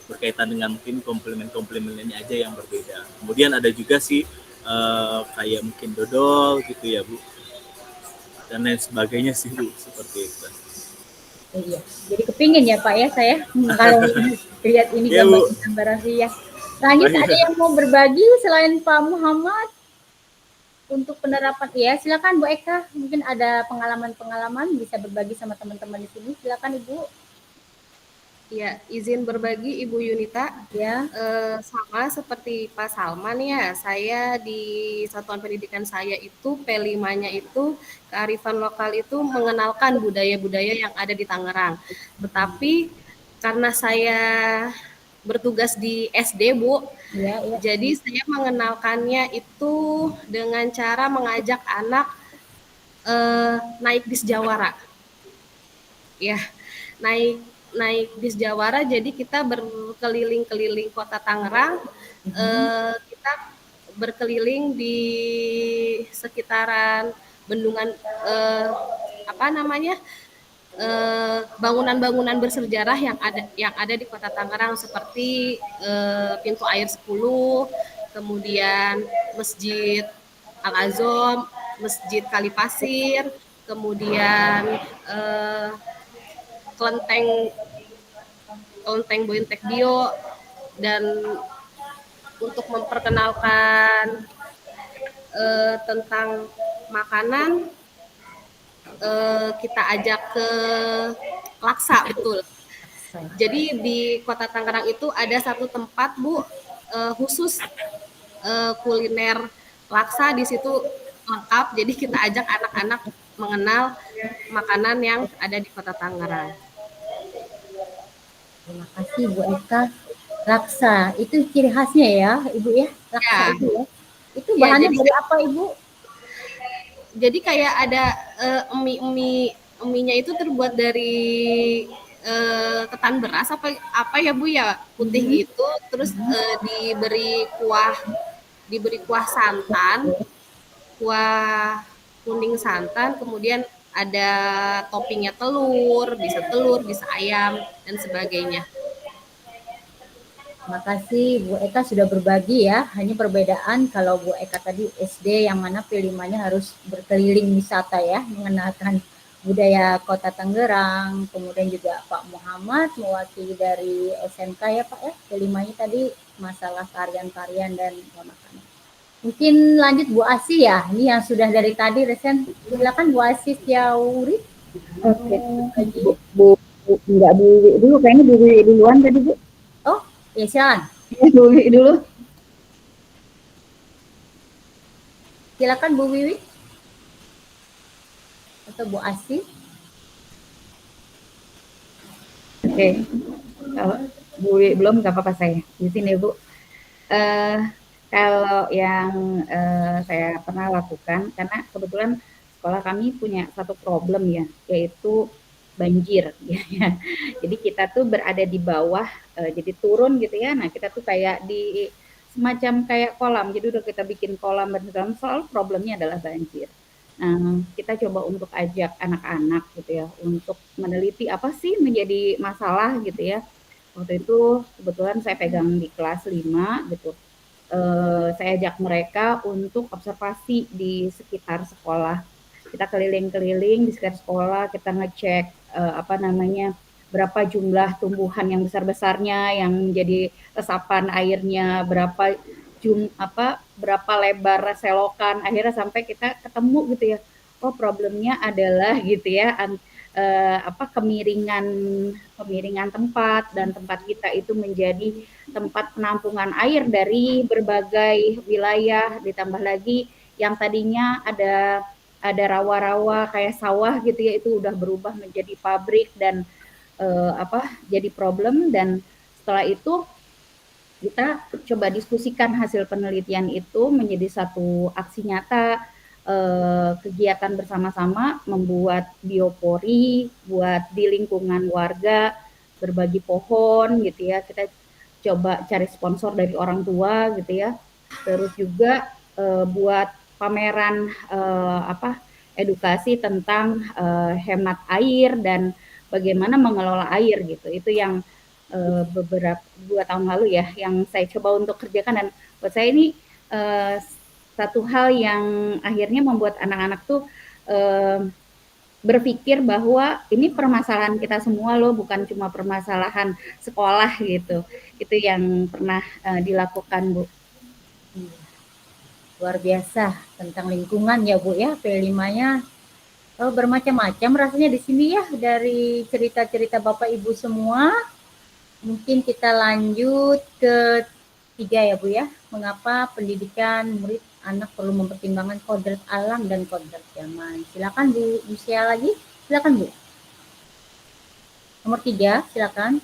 berkaitan dengan mungkin komplimen-komplimennya aja yang berbeda. Kemudian ada juga sih kayak mungkin dodol gitu ya, Bu, dan lain sebagainya sih, Bu, seperti itu. Iya, jadi kepingin ya Pak ya saya kalau lihat ini Ya, Bu. gambar ya. Lanjut, ada yang mau berbagi selain Pak Muhammad untuk penerapan? Ya, silakan Bu Eka, mungkin ada pengalaman-pengalaman bisa berbagi sama teman-teman di sini. Silakan Ibu. Ya, izin berbagi Ibu Yunita. Ya. Sama seperti Pak Salman ya, saya di satuan pendidikan saya itu P5-nya itu kearifan lokal itu mengenalkan budaya-budaya yang ada di Tangerang. Tetapi karena saya bertugas di SD, Bu, jadi saya mengenalkannya itu dengan cara mengajak anak naik bis Jawara. Ya, naik bis Jawara, jadi kita berkeliling-keliling kota Tangerang, kita berkeliling di sekitaran bendungan bangunan-bangunan bersejarah yang ada di kota Tangerang, seperti pintu air 10, kemudian Masjid Al-Azom, Masjid Kalipasir, kemudian kelenteng Bointek Bio, dan untuk memperkenalkan tentang makanan, kita ajak ke Laksa, betul. Jadi di Kota Tangerang itu ada satu tempat, Bu, khusus kuliner laksa, di situ lengkap. Jadi kita ajak anak-anak mengenal makanan yang ada di Kota Tangerang. Terima kasih Bu Eka. Laksa itu ciri khasnya ya Ibu ya, laksa ya. Itu ya. Itu bahannya dari apa Ibu? Jadi kayak ada eminya itu terbuat dari ketan beras apa ya Bu ya, putih gitu, terus diberi kuah santan, kuah kuning santan, kemudian ada toppingnya telur, bisa ayam dan sebagainya. Terima kasih Bu Eka sudah berbagi ya. Hanya perbedaan kalau Bu Eka tadi SD, yang mana P5-nya harus berkeliling wisata ya, mengenalkan budaya Kota Tangerang. Kemudian juga Pak Muhammad mewakili dari SMK ya Pak ya, P5-nya tadi masalah tarian-tarian dan makanan. Mungkin lanjut Bu Asi ya, ini yang sudah dari tadi Resen. Silakan Bu Asi Setiauri. Oke. Bu dulu, kayaknya Bu duluan tadi Bu. Oh, ya silakan. Bu dulu. Silakan Bu Wiwi atau Bu Asi. Oke, kalau Bu Wiwi belum nggak apa-apa saya di sini Bu. Kalau yang saya pernah lakukan, karena kebetulan sekolah kami punya satu problem ya, yaitu banjir. Ya. Jadi kita tuh berada di bawah, jadi turun gitu ya. Nah kita tuh kayak di semacam kayak kolam. Jadi udah kita bikin kolam dan selalu problemnya adalah banjir. Nah, kita coba untuk ajak anak-anak gitu ya, untuk meneliti apa sih menjadi masalah gitu ya. Waktu itu kebetulan saya pegang di kelas 5 gitu. Saya ajak mereka untuk observasi di sekitar sekolah. Kita keliling-keliling di sekitar sekolah, kita ngecek berapa jumlah tumbuhan yang besar-besarnya yang menjadi resapan airnya, berapa lebar selokan, akhirnya sampai kita ketemu gitu ya. Oh, problemnya adalah gitu ya, kemiringan tempat, dan tempat kita itu menjadi tempat penampungan air dari berbagai wilayah, ditambah lagi yang tadinya ada rawa-rawa kayak sawah gitu ya, itu udah berubah menjadi pabrik dan jadi problem. Dan setelah itu kita coba diskusikan hasil penelitian itu menjadi satu aksi nyata, kegiatan bersama-sama membuat biopori buat di lingkungan warga, berbagi pohon gitu ya. Kita coba cari sponsor dari orang tua gitu ya. Terus juga buat pameran edukasi tentang hemat air dan bagaimana mengelola air gitu. Itu yang beberapa 2 tahun lalu ya yang saya coba untuk kerjakan, dan buat saya ini satu hal yang akhirnya membuat anak-anak tuh berpikir bahwa ini permasalahan kita semua loh, bukan cuma permasalahan sekolah gitu. Itu yang pernah dilakukan Bu. Luar biasa tentang lingkungan ya Bu ya, P5-nya bermacam-macam rasanya di sini ya, dari cerita-cerita Bapak Ibu semua. Mungkin kita lanjut ke 3 ya Bu ya. Mengapa pendidikan murid anak perlu mempertimbangkan kodrat alam dan kodrat zaman. Silakan Bu Lucia lagi. Silakan Bu. Nomor 3, silakan.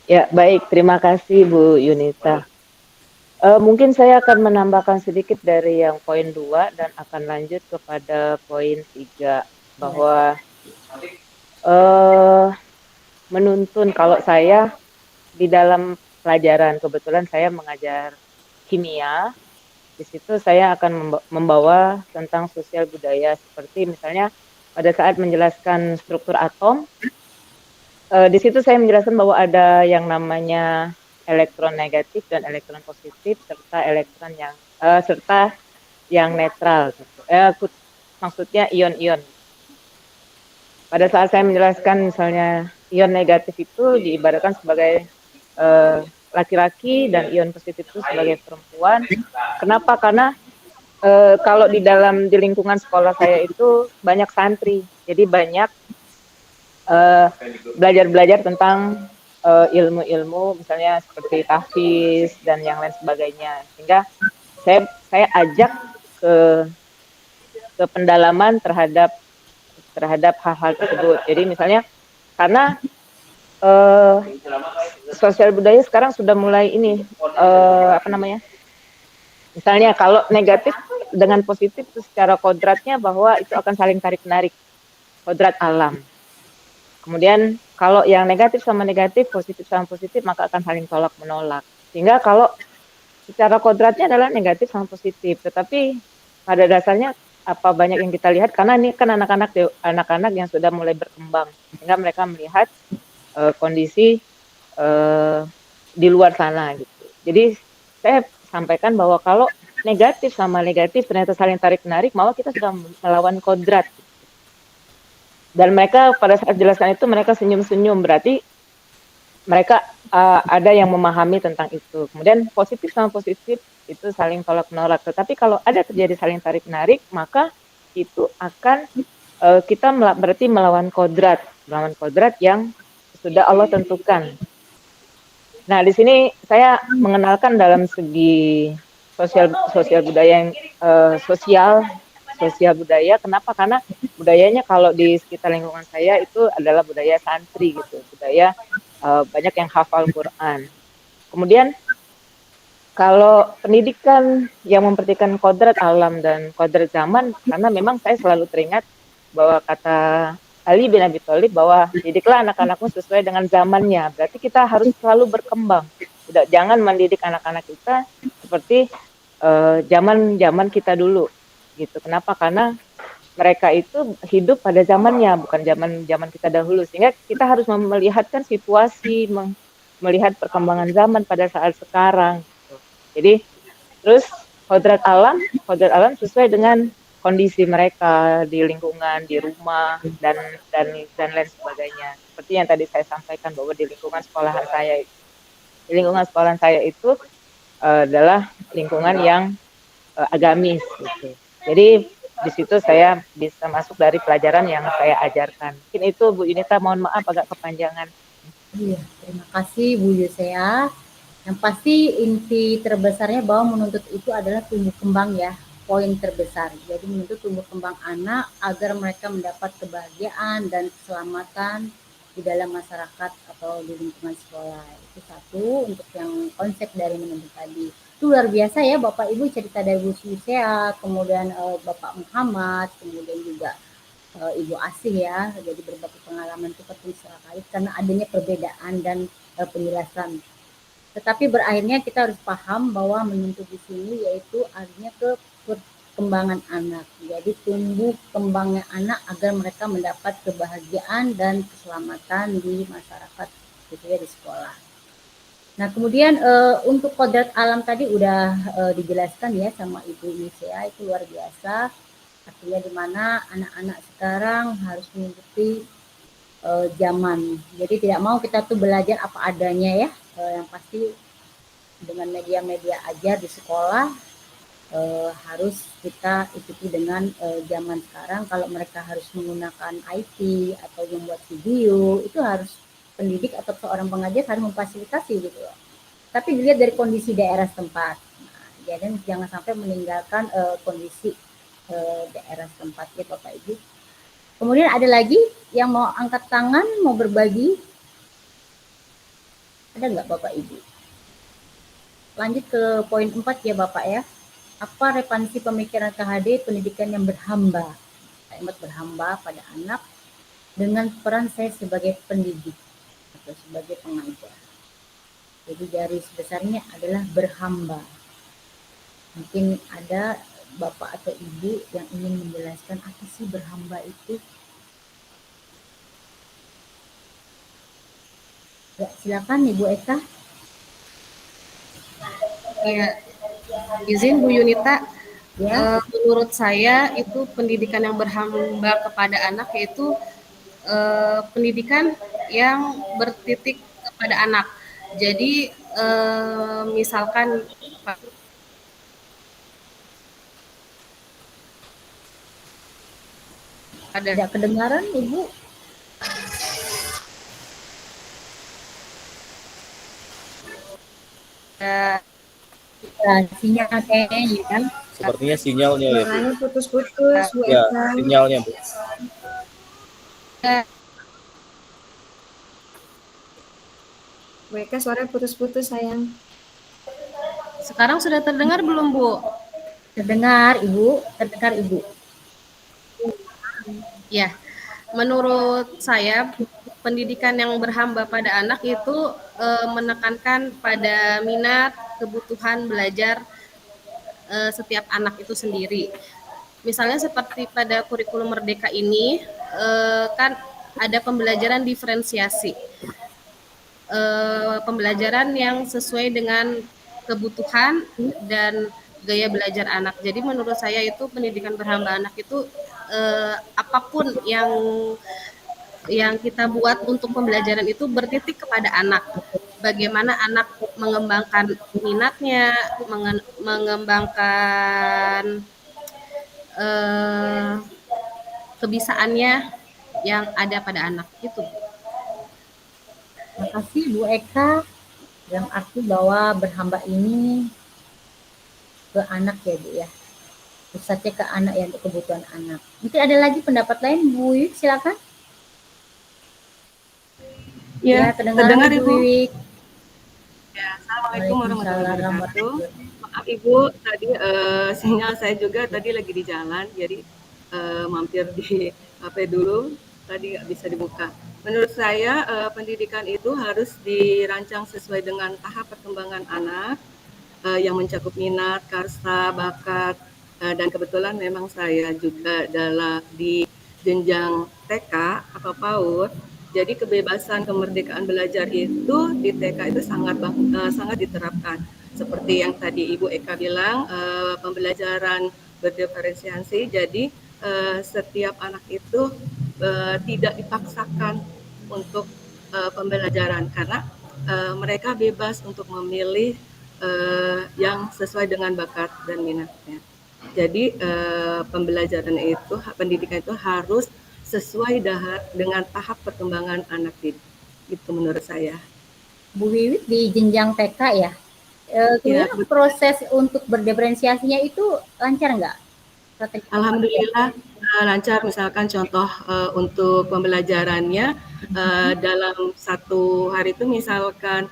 Ya, baik. Terima kasih Bu Yunita. Mungkin saya akan menambahkan sedikit dari yang poin 2 dan akan lanjut kepada poin 3 bahwa menuntun. Kalau saya di dalam pelajaran, kebetulan saya mengajar kimia, di situ saya akan membawa tentang sosial budaya, seperti misalnya pada saat menjelaskan struktur atom, di situ saya menjelaskan bahwa ada yang namanya elektron negatif dan elektron positif, serta elektron yang netral, maksudnya ion-ion. Pada saat saya menjelaskan misalnya ion negatif itu diibaratkan sebagai laki-laki dan ion positif itu sebagai perempuan. Kenapa? Karena kalau di lingkungan sekolah saya itu banyak santri, jadi banyak belajar tentang ilmu-ilmu misalnya seperti tahfiz dan yang lain sebagainya, sehingga saya ajak ke pendalaman terhadap hal-hal tersebut. Jadi misalnya karena sosial budaya sekarang sudah mulai ini misalnya kalau negatif dengan positif itu secara kodratnya bahwa itu akan saling tarik-menarik, kodrat alam. Kemudian kalau yang negatif sama negatif, positif sama positif, maka akan saling tolak-menolak. Sehingga kalau secara kodratnya adalah negatif sama positif, tetapi pada dasarnya apa banyak yang kita lihat, karena ini kan anak-anak yang sudah mulai berkembang, sehingga mereka melihat kondisi di luar sana gitu. Jadi saya sampaikan bahwa kalau negatif sama negatif ternyata saling tarik-menarik, maka kita sudah melawan kodrat. Dan mereka pada saat jelaskan itu mereka senyum-senyum, berarti mereka ada yang memahami tentang itu. Kemudian positif sama positif itu saling tolak-menolak. Tetapi kalau ada terjadi saling tarik-menarik, maka itu akan kita berarti melawan kodrat yang sudah Allah tentukan. Nah, di sini saya mengenalkan dalam segi sosial budaya yang sosial budaya. Kenapa? Karena budayanya kalau di sekitar lingkungan saya itu adalah budaya santri gitu, budaya banyak yang hafal Quran. Kemudian kalau pendidikan yang memperhatikan kodrat alam dan kodrat zaman, karena memang saya selalu teringat bahwa kata Ali bin Abi Thalib bahwa didiklah anak-anakmu sesuai dengan zamannya. Berarti kita harus selalu berkembang. Jangan mendidik anak-anak kita seperti zaman kita dulu, gitu. Kenapa? Karena mereka itu hidup pada zamannya, bukan zaman kita dahulu. Sehingga kita harus melihatkan situasi, melihat perkembangan zaman pada saat sekarang. Jadi terus kodrat alam sesuai dengan kondisi mereka di lingkungan, di rumah dan lain sebagainya. Seperti yang tadi saya sampaikan bahwa di lingkungan sekolahan saya itu adalah lingkungan yang agamis gitu. Jadi di situ saya bisa masuk dari pelajaran yang saya ajarkan. Mungkin itu Bu Yunita, mohon maaf agak kepanjangan. Iya, terima kasih Bu Yusea. Yang pasti inti terbesarnya bahwa menuntut itu adalah tumbuh kembang ya, poin terbesar. Jadi menuntut tumbuh kembang anak agar mereka mendapat kebahagiaan dan keselamatan di dalam masyarakat atau di lingkungan sekolah. Itu satu untuk yang konsep dari menuntut tadi. Itu luar biasa ya Bapak Ibu, cerita dari Bu Yusea, kemudian Bapak Muhammad, kemudian juga Ibu Asih ya. Jadi berbagai pengalaman itu penting sekali karena adanya perbedaan dan penjelasan. Tetapi berakhirnya kita harus paham bahwa menuntut di sini yaitu artinya ke perkembangan anak. Jadi tumbuh kembangnya anak agar mereka mendapat kebahagiaan dan keselamatan di masyarakat, gitu ya, di sekolah. Nah kemudian untuk kodrat alam tadi udah dijelaskan ya sama Ibu Yusea, itu luar biasa. Artinya di mana anak-anak sekarang harus mengikuti zaman. Jadi tidak mau kita tuh belajar apa adanya ya. Yang pasti dengan media-media ajar di sekolah harus kita ikuti dengan zaman sekarang. Kalau mereka harus menggunakan IT atau membuat video, itu harus pendidik atau seorang pengajar harus memfasilitasi gitu loh. Tapi dilihat dari kondisi daerah setempat. Nah, jadi jangan sampai meninggalkan kondisi daerah setempat ya Bapak Ibu. Kemudian ada lagi yang mau angkat tangan, mau berbagi? Ada nggak Bapak Ibu? Lanjut ke poin 4 ya Bapak ya. Apa relevansi pemikiran KHD pendidikan yang berhamba? Kalimat berhamba pada anak dengan peran saya sebagai pendidik atau sebagai pengajar. Jadi garis besarnya adalah berhamba. Mungkin ada Bapak atau Ibu yang ingin menjelaskan apa sih berhamba itu? Ya, silakan Ibu Eka. Ya, izin Bu Yunita. Ya. Menurut saya itu pendidikan yang berhamba kepada anak yaitu pendidikan yang bertitik kepada anak. Jadi misalkan ada tidak kedengaran Ibu. Sinyal kayaknya kan. Sepertinya sinyalnya ya Bu. Putus-putus Bu Ya, Eka. sinyalnya Bu. Bu Eka suaranya putus-putus sayang. Sekarang sudah terdengar belum Bu? Terdengar Ibu, terdengar Ibu. Ya, menurut saya pendidikan yang berhamba pada anak itu menekankan pada minat, kebutuhan belajar setiap anak itu sendiri. Misalnya seperti pada kurikulum Merdeka ini kan ada pembelajaran diferensiasi, pembelajaran yang sesuai dengan kebutuhan dan gaya belajar anak. Jadi menurut saya itu pendidikan berhamba anak itu apapun yang kita buat untuk pembelajaran itu bertitik kepada anak. Bagaimana anak mengembangkan minatnya, mengembangkan kebisaannya yang ada pada anak itu. Terima kasih Bu Eka. Yang arti bahwa berhamba ini ke anak ya Bu ya. Pusatnya ke anak ya, untuk kebutuhan anak. Mungkin ada lagi pendapat lain Bu Wiwik, silakan. Ya, terdengar Bu Ibu. Wiwik. Ya, Assalamualaikum warahmatullahi Waalaikumsalam wabarakatuh. Maaf Ibu, tadi sinyal saya juga tadi lagi di jalan, jadi mampir di HP dulu, tadi nggak bisa dibuka. Menurut saya pendidikan itu harus dirancang sesuai dengan tahap perkembangan anak yang mencakup minat, karsa, bakat, dan kebetulan memang saya juga di jenjang TK atau PAUD. Jadi kebebasan kemerdekaan belajar itu di TK itu sangat diterapkan. Seperti yang tadi Ibu Eka bilang, pembelajaran berdiferensiasi. Jadi setiap anak itu tidak dipaksakan untuk pembelajaran karena mereka bebas untuk memilih yang sesuai dengan bakat dan minatnya. Jadi pembelajaran itu, pendidikan itu harus sesuai dengan tahap perkembangan anak didik. Itu menurut saya. Bu Wiwik di jenjang TK ya. Kemudian proses untuk berdiferensiasinya itu lancar nggak? Alhamdulillah lancar. Misalkan contoh untuk pembelajarannya dalam satu hari itu misalkan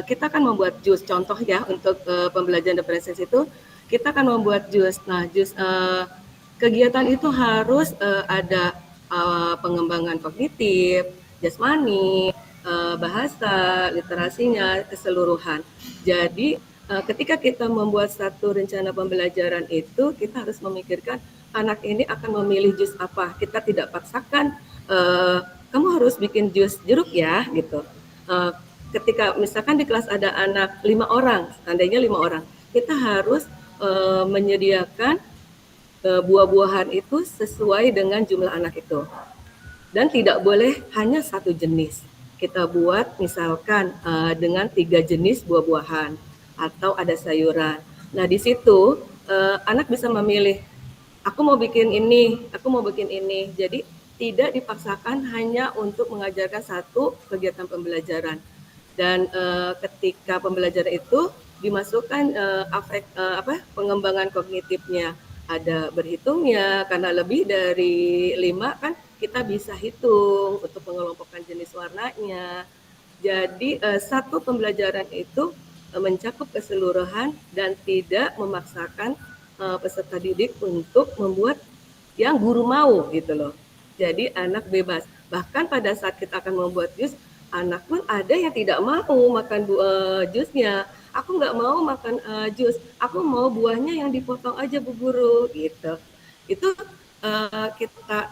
kita akan membuat jus, contoh ya untuk pembelajaran diferensiasi itu kita akan membuat jus. Nah, jus kegiatan itu harus ada pengembangan kognitif, jasmani, bahasa, literasinya keseluruhan. Jadi ketika kita membuat satu rencana pembelajaran itu, kita harus memikirkan anak ini akan memilih jus apa. Kita tidak paksakan kamu harus bikin jus jeruk ya, gitu. Ketika misalkan di kelas ada anak 5 orang, seandainya 5 orang, kita harus menyediakan buah-buahan itu sesuai dengan jumlah anak itu. Dan tidak boleh hanya satu jenis. Kita buat misalkan dengan 3 jenis buah-buahan atau ada sayuran. Nah, di situ anak bisa memilih, aku mau bikin ini, aku mau bikin ini. Jadi tidak dipaksakan hanya untuk mengajarkan satu kegiatan pembelajaran. Dan ketika pembelajaran itu dimasukkan pengembangan kognitifnya, ada berhitungnya, karena lebih dari 5 kan kita bisa hitung untuk mengelompokkan jenis warnanya. Jadi satu pembelajaran itu mencakup keseluruhan dan tidak memaksakan peserta didik untuk membuat yang guru mau gitu loh. Jadi anak bebas. Bahkan pada saat kita akan membuat jus, anak pun ada yang tidak mau makan jusnya. Aku nggak mau makan jus, aku mau buahnya yang dipotong aja Bu Guru gitu. Itu kita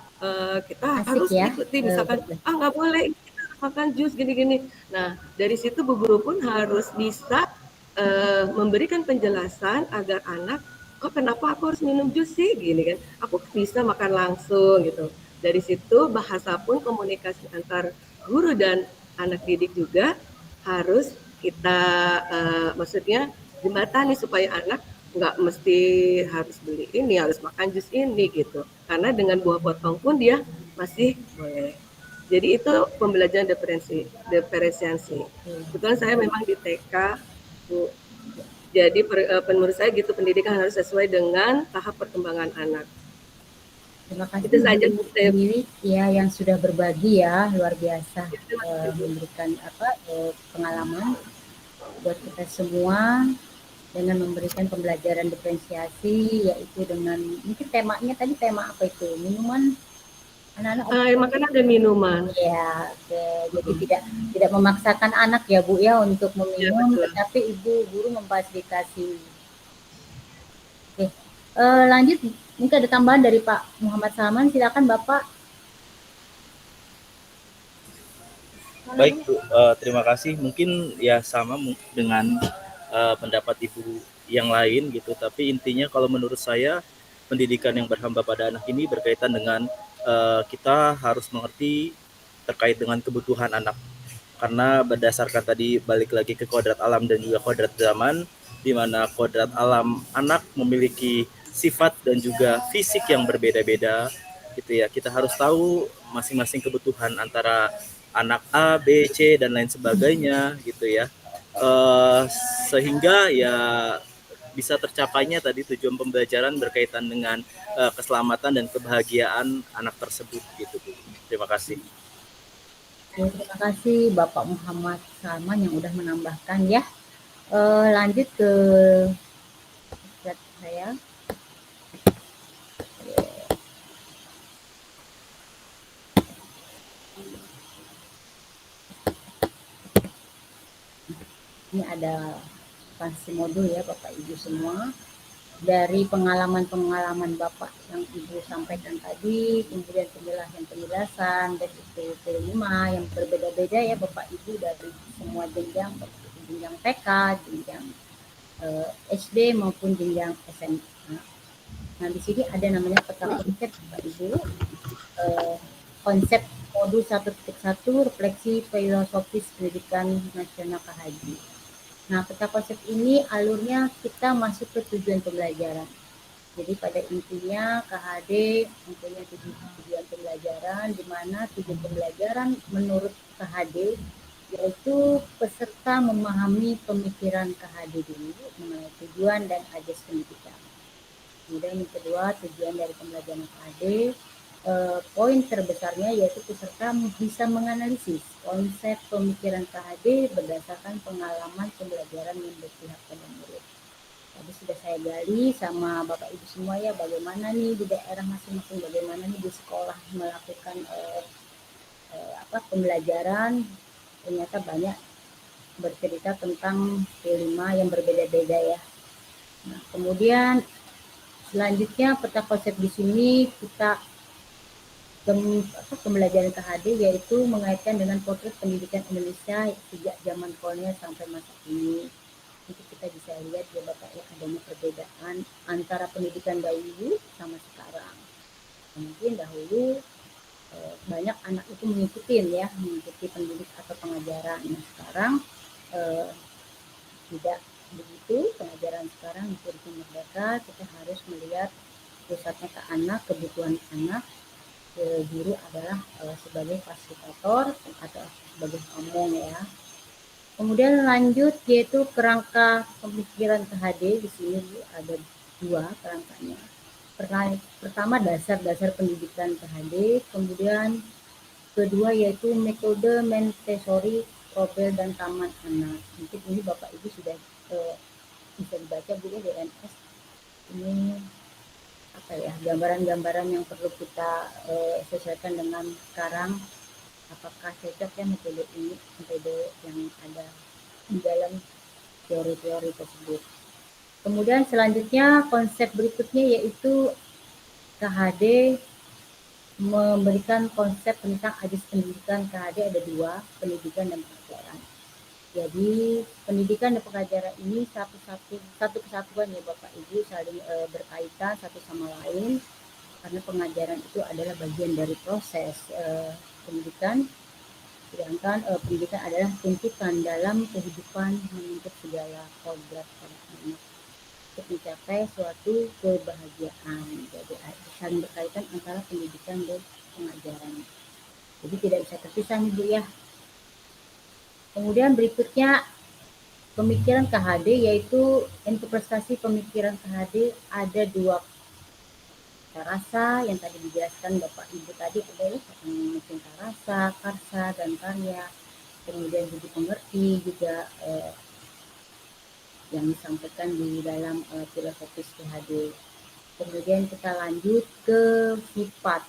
harus ya? ikuti, misalkan nggak boleh kita makan jus gini-gini. Nah, dari situ Bu Guru pun harus bisa memberikan penjelasan agar anak, kok kenapa aku harus minum jus sih gini kan? Aku bisa makan langsung gitu. Dari situ bahasa pun komunikasi antar guru dan anak didik juga harus kita maksudnya jembatani supaya anak nggak mesti harus beli ini, harus makan jus ini gitu. Karena dengan buah potong pun dia masih boleh. Jadi itu pembelajaran diferensiasi. Kebetulan saya memang di TK, Bu. Jadi menurut saya gitu, pendidikan harus sesuai dengan tahap perkembangan anak. Terima kasih itu saja Bu Wiwik ya yang sudah berbagi ya, luar biasa memberikan pengalaman buat kita semua dengan memberikan pembelajaran diferensiasi, yaitu dengan mungkin temanya tadi tema apa itu, minuman anak-anak makanan dan minuman ya. Jadi tidak memaksakan anak ya Bu ya untuk meminum, tetapi ibu guru memfasilitasi. Lanjut, mungkin ada tambahan dari Pak Muhammad Salman, silakan Bapak. Baik Bu, terima kasih. Mungkin ya sama dengan pendapat Ibu yang lain gitu, tapi intinya kalau menurut saya pendidikan yang berhamba pada anak ini berkaitan dengan kita harus mengerti terkait dengan kebutuhan anak. Karena berdasarkan tadi balik lagi ke kodrat alam dan juga kodrat zaman, di mana kodrat alam anak memiliki sifat dan juga fisik yang berbeda-beda gitu ya. Kita harus tahu masing-masing kebutuhan antara anak A, B, C dan lain sebagainya gitu ya. Sehingga ya bisa tercapainya tadi tujuan pembelajaran berkaitan dengan keselamatan dan kebahagiaan anak tersebut gitu Bu. Terima kasih. Terima kasih Bapak Muhammad Salman yang udah menambahkan ya. Lanjut ke slide saya. Ini ada ekspansi modul ya Bapak Ibu semua. Dari pengalaman-pengalaman Bapak yang Ibu sampaikan tadi, kemudian penjelasan dan itu kelima yang berbeda-beda ya Bapak Ibu dari semua jenjang TK, jenjang SD maupun jenjang SMA. Nah di sini ada namanya peta konsep Bapak Ibu, konsep modul 1.1 refleksi filosofis pendidikan nasional KHD. Nah, peta konsep ini alurnya kita masuk ke tujuan pembelajaran. Jadi pada intinya KHD mempunyai tujuan pembelajaran, di mana tujuan pembelajaran menurut KHD yaitu peserta memahami pemikiran KHD dulu mengenai tujuan dan ajas pendidikan. Kemudian yang kedua, tujuan dari pembelajaran KHD, poin terbesarnya yaitu peserta bisa menganalisis konsep pemikiran KHD berdasarkan pengalaman pembelajaran yang berpihak pada murid. Tadi sudah saya gali sama Bapak Ibu semua ya, bagaimana nih di daerah masing-masing, bagaimana nih di sekolah melakukan pembelajaran. Ternyata banyak bercerita tentang P5 yang berbeda-beda ya. Nah, kemudian selanjutnya peta konsep di sini kita pembelajaran KHD yaitu mengaitkan dengan potret pendidikan Indonesia sejak zaman kolonial sampai masa ini. Itu kita bisa lihat ya Bapak ya, adanya perbedaan antara pendidikan dahulu sama sekarang. Mungkin dahulu banyak anak itu mengikuti pendidik atau pengajaran. Nah sekarang tidak begitu, pengajaran sekarang kurikulum merdeka, kita harus melihat pusatnya ke anak, kebutuhan anak. Guru adalah sebagai fasilitator atau sebagai pemong ya. Kemudian lanjut yaitu kerangka pemikiran KHD. Di sini ada dua kerangkanya. Pertama dasar-dasar pendidikan KHD, kemudian kedua yaitu metode Montessori, Robel dan Taman Anak. Mungkin ini Bapak Ibu sudah bisa dibaca Bu ya di MS. Ini gambaran-gambaran yang perlu kita sesuaikan dengan sekarang, apakah cocok ya metode ini, metode yang ada di dalam teori-teori tersebut. Kemudian selanjutnya konsep berikutnya yaitu KHD memberikan konsep tentang ajas pendidikan. KHD ada dua, pendidikan dan pengajaran. Jadi pendidikan dan pengajaran ini satu kesatuan ya Bapak Ibu, saling berkaitan satu sama lain, karena pengajaran itu adalah bagian dari proses pendidikan, sedangkan pendidikan adalah tuntutan dalam kehidupan menuntut segala kodrat pada anak untuk mencapai suatu kebahagiaan. Jadi saling berkaitan antara pendidikan dan pengajaran. Jadi tidak bisa terpisah nih Bu ya. Kemudian berikutnya pemikiran KHD yaitu interpretasi pemikiran KHD ada dua rasa yang tadi dijelaskan Bapak Ibu tadi, adalah mungkin rasa, karsa dan karya. Kemudian budi pengerti juga yang disampaikan di dalam filosofis KHD. Kemudian kita lanjut ke sifat.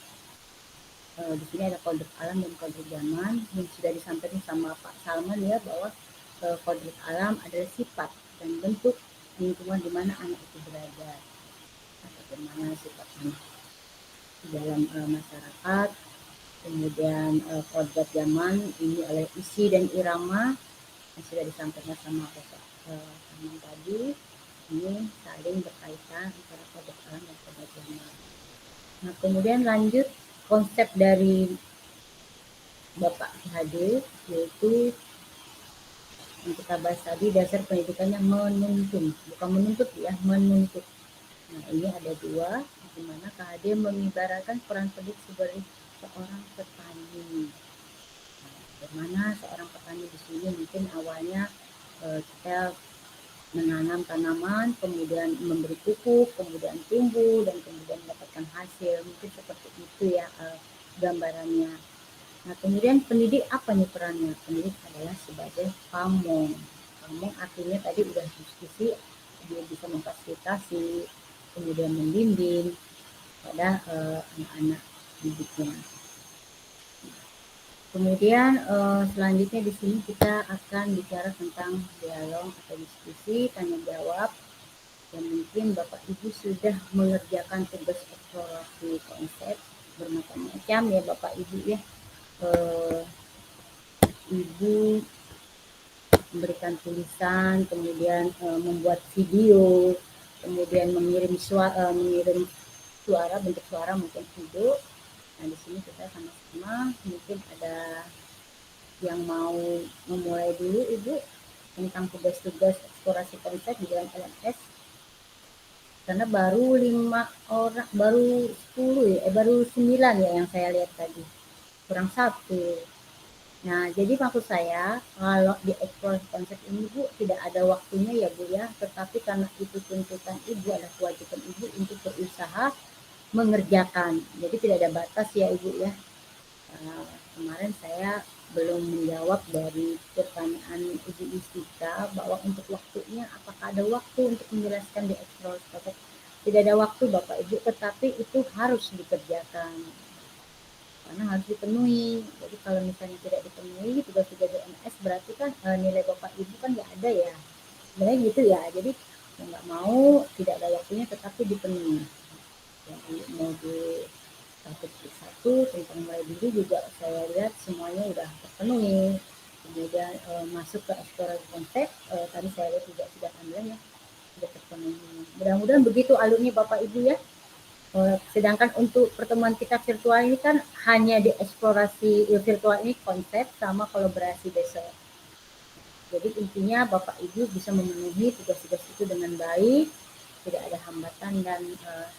Di sini ada kodrat alam dan kodrat zaman yang sudah disampaikan sama Pak Salman ya, bahwa kodrat alam adalah sifat dan bentuk lingkungan di mana anak itu berada, bagaimana sifat anak di dalam masyarakat. Kemudian kodrat zaman ini oleh isi dan irama yang sudah disampaikan sama Pak Salman tadi. Ini saling berkaitan antara kodrat alam dan kodrat zaman. Nah kemudian lanjut konsep dari Bapak KHD yaitu yang kita bahas tadi, dasar pendidikannya menuntun, bukan menuntut ya, menuntut. Nah ini ada dua, di mana KHD mengibaratkan peran pendidik sebagai seorang petani. Nah, bagaimana seorang petani di sini mungkin awalnya kita menanam tanaman, kemudian memberi pupuk, kemudian tumbuh, dan kemudian mendapatkan hasil. Mungkin seperti itu ya gambarannya. Nah, kemudian pendidik apa nih perannya? Pendidik adalah sebagai pamong. Pamong artinya tadi udah diskusi, dia bisa memfasilitasi, kemudian membimbing pada anak-anak didiknya. Kemudian selanjutnya di sini kita akan bicara tentang dialog atau diskusi, tanya jawab. Dan mungkin Bapak Ibu sudah mengerjakan tugas eksplorasi konsep bermacam-macam ya Bapak Ibu ya. Ibu memberikan tulisan, kemudian membuat video, kemudian mengirim suara, bentuk suara mungkin video. Nah, di sini kita sama-sama mungkin ada yang mau memulai dulu Ibu tentang tugas-tugas eksplorasi konsep di dalam LMS. Karena baru 5 orang, baru 10 ya, baru 9 ya yang saya lihat tadi. Kurang 1. Nah, jadi maksud saya kalau di eksplorasi konsep ini Bu tidak ada waktunya ya Bu ya, tetapi karena itu tuntutan Ibu, ada kewajiban Ibu untuk berusaha mengerjakan. Jadi tidak ada batas ya Ibu ya. Kemarin saya belum menjawab dari pertanyaan Ibu Istika bahwa untuk waktunya apakah ada waktu untuk menjelaskan di eksplorasi konsep. Tidak ada waktu Bapak Ibu, tetapi itu harus dikerjakan karena harus dipenuhi. Jadi kalau misalnya tidak dipenuhi tugas-tugas DMS berarti kan nilai Bapak Ibu kan nggak ada ya. Sebenarnya gitu ya. Jadi nggak mau tidak ada waktunya tetapi dipenuhi. Jadi modul 1 tentang mulai diri juga saya lihat semuanya udah terpenuhi. Kemudian masuk ke eksplorasi konsep, tadi saya lihat juga sudah tambahan ya, sudah terpenuhi. Mudah-mudahan begitu alurnya Bapak Ibu ya. Sedangkan untuk pertemuan kita virtual ini kan hanya di eksplorasi virtual ini konsep sama kolaborasi besok. Jadi intinya Bapak Ibu bisa memenuhi tugas-tugas itu dengan baik, tidak ada hambatan dan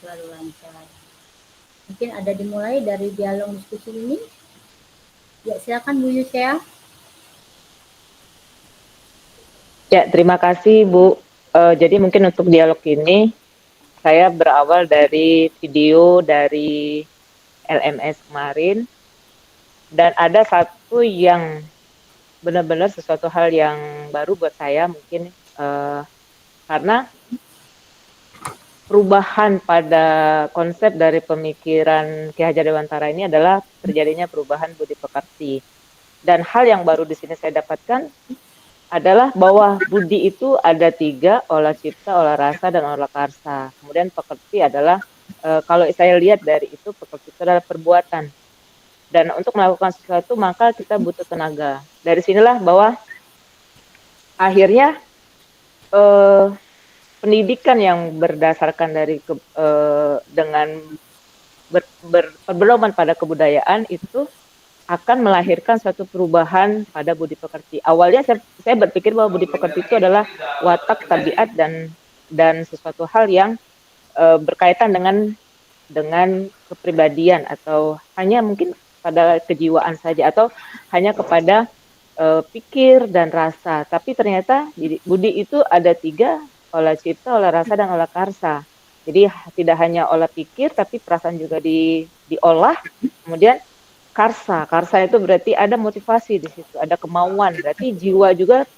selalu lancar. Mungkin ada dimulai dari dialog diskusi ini. Ya, silakan Bu Yusya. Ya, terima kasih Bu. Jadi mungkin untuk dialog ini saya berawal dari video dari LMS kemarin dan ada satu yang benar-benar sesuatu hal yang baru buat saya mungkin karena perubahan pada konsep dari pemikiran Ki Hajar Dewantara ini adalah terjadinya perubahan budi pekerti. Dan hal yang baru di sini saya dapatkan adalah bahwa budi itu ada 3, olah cipta, olah rasa, dan olah karsa. Kemudian pekerti adalah, kalau saya lihat dari itu, pekerti itu adalah perbuatan. Dan untuk melakukan sesuatu maka kita butuh tenaga. Dari sinilah bahwa akhirnya pendidikan yang berdasarkan dari dengan berpedoman pada kebudayaan itu akan melahirkan suatu perubahan pada budi pekerti. Awalnya saya berpikir bahwa budi pekerti itu adalah watak, tabiat dan sesuatu hal yang berkaitan dengan kepribadian atau hanya mungkin pada kejiwaan saja atau hanya kepada pikir dan rasa. Tapi ternyata budi itu ada 3, olah cipta, olah rasa, dan olah karsa. Jadi tidak hanya olah pikir, tapi perasaan juga diolah. Kemudian karsa itu berarti ada motivasi di situ, ada kemauan, berarti jiwa juga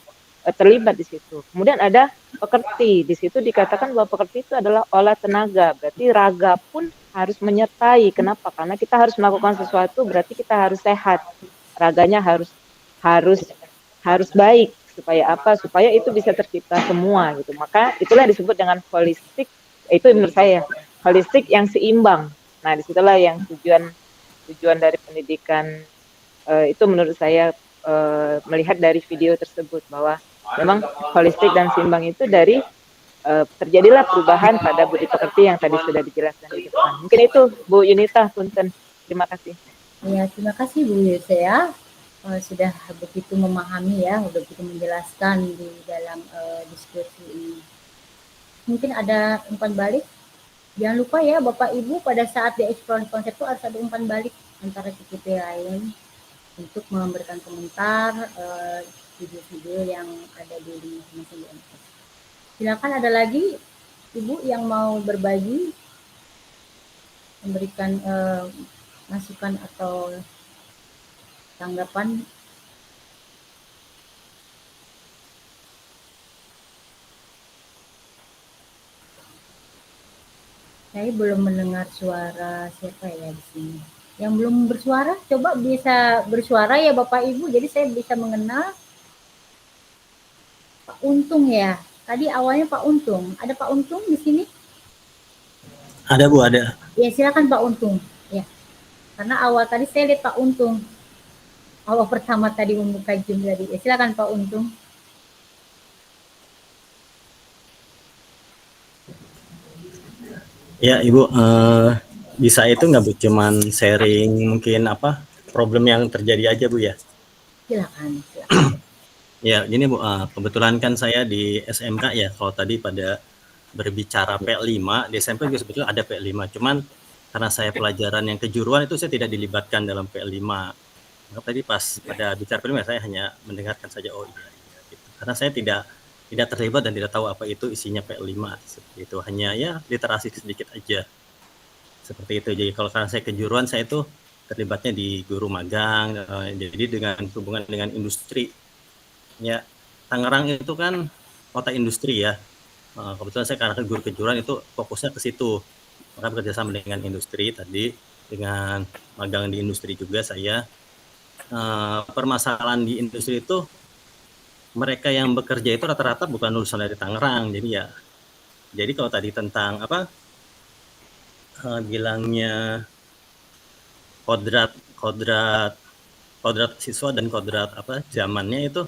terlibat di situ. Kemudian ada pekerti, di situ dikatakan bahwa pekerti itu adalah olah tenaga, berarti raga pun harus menyertai. Kenapa? Karena kita harus melakukan sesuatu, berarti kita harus sehat, raganya harus baik. Supaya apa? Supaya itu bisa tercipta semua gitu. Maka itulah disebut dengan holistik. Itu menurut saya holistik yang seimbang. Nah, disitulah yang tujuan dari pendidikan itu menurut saya melihat dari video tersebut bahwa memang holistik dan seimbang itu dari terjadilah perubahan pada budi pekerti yang tadi sudah dijelaskan di depan. Mungkin itu Bu Yunita, punten. Terima kasih. Ya, terima kasih Bu Yusya. Sudah begitu memahami ya, sudah begitu menjelaskan di dalam diskusi ini. Mungkin ada umpan balik. Jangan lupa ya Bapak Ibu pada saat dieksplorasi konsep itu harus ada umpan balik antara CPP lain untuk memberikan komentar video-video yang ada di masing-masing. Silakan ada lagi Ibu yang mau berbagi, memberikan masukan atau tanggapan. Saya belum mendengar suara siapa ya di sini. Yang belum bersuara, coba bisa bersuara ya Bapak Ibu, jadi saya bisa mengenal. Pak Untung ya, tadi awalnya Pak Untung. Ada Pak Untung di sini? Ada Bu, ada. Ya silakan Pak Untung. Ya, karena awal tadi saya lihat Pak Untung. Awal pertama tadi membuka Zoom tadi. Ya silakan Pak Untung. Ya Ibu, bisa itu nggak Bu, cuman sharing mungkin apa problem yang terjadi aja Bu ya? Silakan. Silakan. Ya gini Bu, kebetulan kan saya di SMK ya, kalau tadi pada berbicara P5, di SMP juga sebetulnya ada P5, cuman karena saya pelajaran yang kejuruan itu saya tidak dilibatkan dalam P5. Maka tadi pas pada bicara P5 saya hanya mendengarkan saja, oh iya, gitu. Karena saya tidak terlibat dan tidak tahu apa itu isinya P5 seperti itu, hanya ya literasi sedikit aja seperti itu. Jadi kalau karena saya kejuruan, saya itu terlibatnya di guru magang, jadi dengan hubungan dengan industri ya. Tangerang itu kan kota industri ya, kebetulan saya karena guru kejuruan itu fokusnya ke situ, maka bekerjasama dengan industri tadi, dengan magang di industri juga saya. Permasalahan di industri itu mereka yang bekerja itu rata-rata bukan lulusan dari Tangerang, jadi kalau tadi tentang apa bilangnya kodrat siswa dan kodrat apa zamannya itu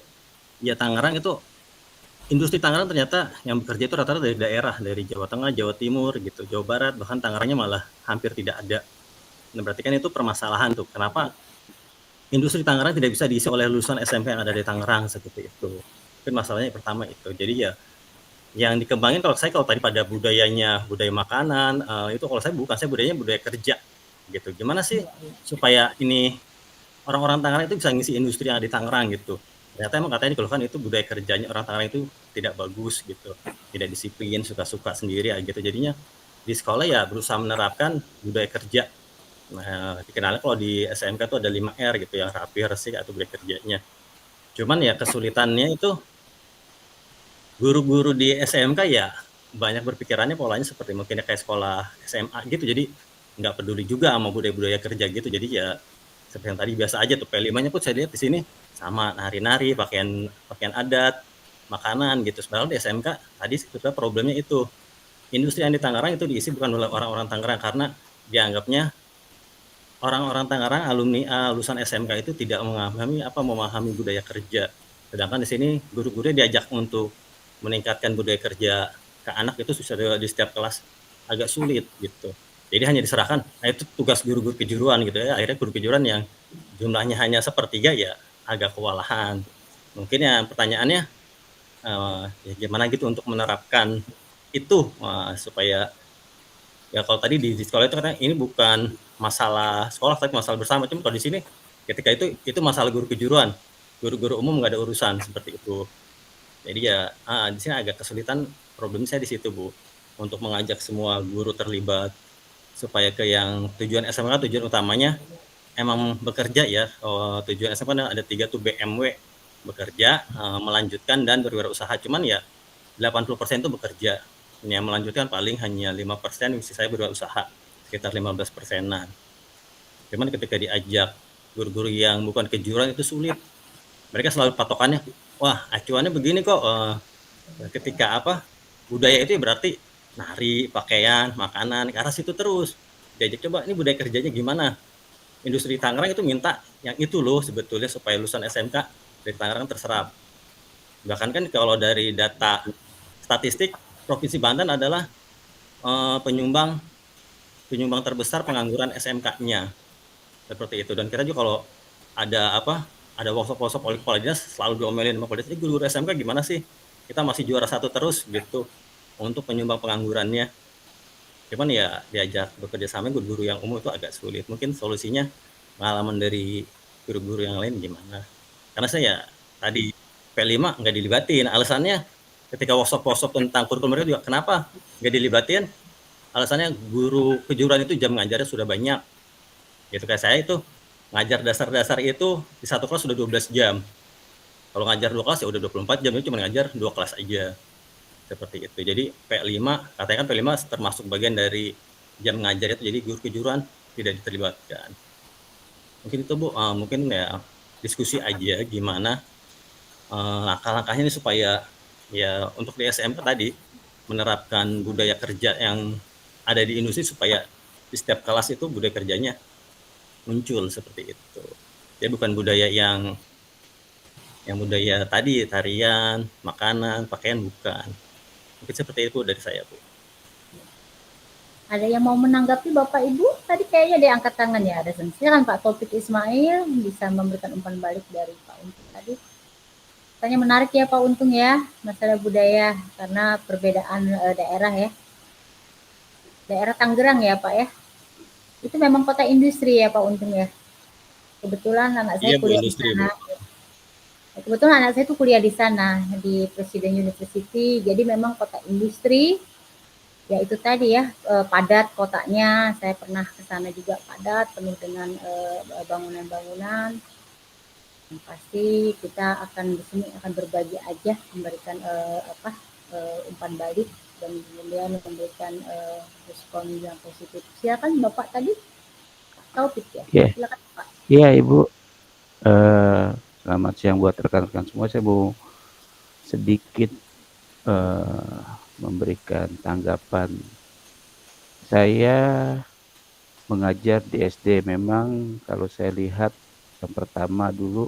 ya, Tangerang itu industri Tangerang ternyata yang bekerja itu rata-rata dari daerah, dari Jawa Tengah, Jawa Timur gitu, Jawa Barat, bahkan Tangerangnya malah hampir tidak ada. Nah, berarti kan itu permasalahan tuh, kenapa industri Tangerang tidak bisa diisi oleh lulusan SMP yang ada di Tangerang seperti itu. Mungkin masalahnya pertama itu. Jadi ya yang dikembangin kalau tadi pada budaya makanan, itu kalau saya budayanya budaya kerja gitu. Gimana sih supaya ini orang-orang Tangerang itu bisa ngisi industri yang ada di Tangerang gitu. Ternyata emang katanya dikeluhkan itu budaya kerjanya orang Tangerang itu tidak bagus gitu, tidak disiplin, suka-suka sendiri ya gitu. Jadinya di sekolah ya berusaha menerapkan budaya kerja. Nah, dikenalnya kalau di SMK tuh ada 5R gitu, yang rapi, resik, atau budaya kerjanya. Cuman ya kesulitannya itu guru-guru di SMK ya banyak berpikirannya polanya seperti mungkin kayak sekolah SMA gitu, jadi nggak peduli juga sama budaya-budaya kerja gitu. Jadi ya seperti yang tadi biasa aja tuh, P5-nya pun saya lihat di sini sama nari-nari, pakaian adat, makanan gitu. Sebenarnya di SMK tadi sebetulnya problemnya itu industri yang di Tangerang itu diisi bukan oleh orang-orang Tangerang, karena dianggapnya orang-orang Tangerang alumni lulusan SMK itu tidak memahami budaya kerja. Sedangkan di sini guru-gurunya diajak untuk meningkatkan budaya kerja ke anak itu susah di setiap kelas, agak sulit gitu. Jadi hanya diserahkan, itu tugas guru-guru kejuruan gitu ya. Akhirnya guru kejuruan yang jumlahnya hanya sepertiga ya agak kewalahan. Mungkin ya pertanyaannya ya gimana gitu untuk menerapkan itu supaya ya kalau tadi di sekolah itu katanya ini bukan masalah sekolah tapi masalah bersama. Cuma kalau di sini ketika itu masalah guru kejuruan, guru-guru umum nggak ada urusan seperti itu. Jadi ya di sini agak kesulitan, problemnya saya di situ Bu, untuk mengajak semua guru terlibat supaya ke yang tujuan SMK, tujuan utamanya emang bekerja ya. Tujuan SMK ada 3 tuh, BMW, bekerja, melanjutkan, dan berwirausaha. Cuman ya 80% itu bekerja, yang melanjutkan paling hanya 5%, misi saya berwirausaha sekitar 15%-an. Cuman ketika diajak guru-guru yang bukan kejuruan itu sulit, mereka selalu patokannya, wah acuannya begini kok, ketika budaya itu berarti nari, pakaian, makanan, ke arah situ terus. Diajak coba ini budaya kerjanya gimana. Industri Tangerang itu minta yang itu loh sebetulnya supaya lulusan SMK dari Tangerang terserap. Bahkan kan kalau dari data statistik, Provinsi Banten adalah penyumbang terbesar pengangguran SMK-nya. Seperti itu. Dan kita juga kalau ada workshop oleh kepala dinas selalu diomelin sama kepala dinas, guru SMK gimana sih? Kita masih juara 1 terus gitu untuk penyumbang penganggurannya. Cuman ya diajak bekerja sama guru-guru yang umum itu agak sulit. Mungkin solusinya pengalaman dari guru-guru yang lain gimana. Karena saya tadi P5 nggak dilibatin. Alasannya ketika workshop tentang kurikulum mereka juga kenapa nggak dilibatin? Alasannya guru kejuruan itu jam ngajarnya sudah banyak. Gitu kayak saya itu ngajar dasar-dasar itu di satu kelas sudah 12 jam. Kalau ngajar 2 kelas ya udah 24 jam, itu cuma ngajar 2 kelas aja. Seperti itu. Jadi P5, katanya kan P5 termasuk bagian dari jam ngajar itu, jadi guru kejuruan tidak diterlibatkan. Mungkin itu Bu, mungkin ya diskusi aja gimana langkah-langkahnya ini supaya ya untuk di SMK tadi menerapkan budaya kerja yang ada di industri supaya di setiap kelas itu budaya kerjanya muncul seperti itu. Ya bukan budaya yang budaya tadi tarian, makanan, pakaian bukan. Mungkin seperti itu dari saya, Bu. Ada yang mau menanggapi Bapak Ibu? Tadi kayaknya ada yang angkat tangan ya. Ada silakan Pak Taufik Ismail bisa memberikan umpan balik dari Pak Untung tadi. Tanya menarik ya Pak Untung ya, masalah budaya karena perbedaan daerah ya. Daerah Tangerang ya Pak ya. Itu memang kota industri ya Pak Untung ya. Kebetulan anak saya kuliah di sana. Kebetulan anak saya itu kuliah di sana di Presiden University. Jadi memang kota industri. Ya itu tadi ya, padat kotanya. Saya pernah ke sana juga padat, penuh dengan bangunan-bangunan. Yang pasti kita akan di sini akan berbagi aja, memberikan umpan balik dan kemudian memberikan respon yang positif. Silakan Bapak tadi, Taufik ya. Silakan Pak. Iya Ibu. Selamat siang buat rekan-rekan semua. Saya mau sedikit memberikan tanggapan. Saya mengajar di SD, memang kalau saya lihat yang pertama dulu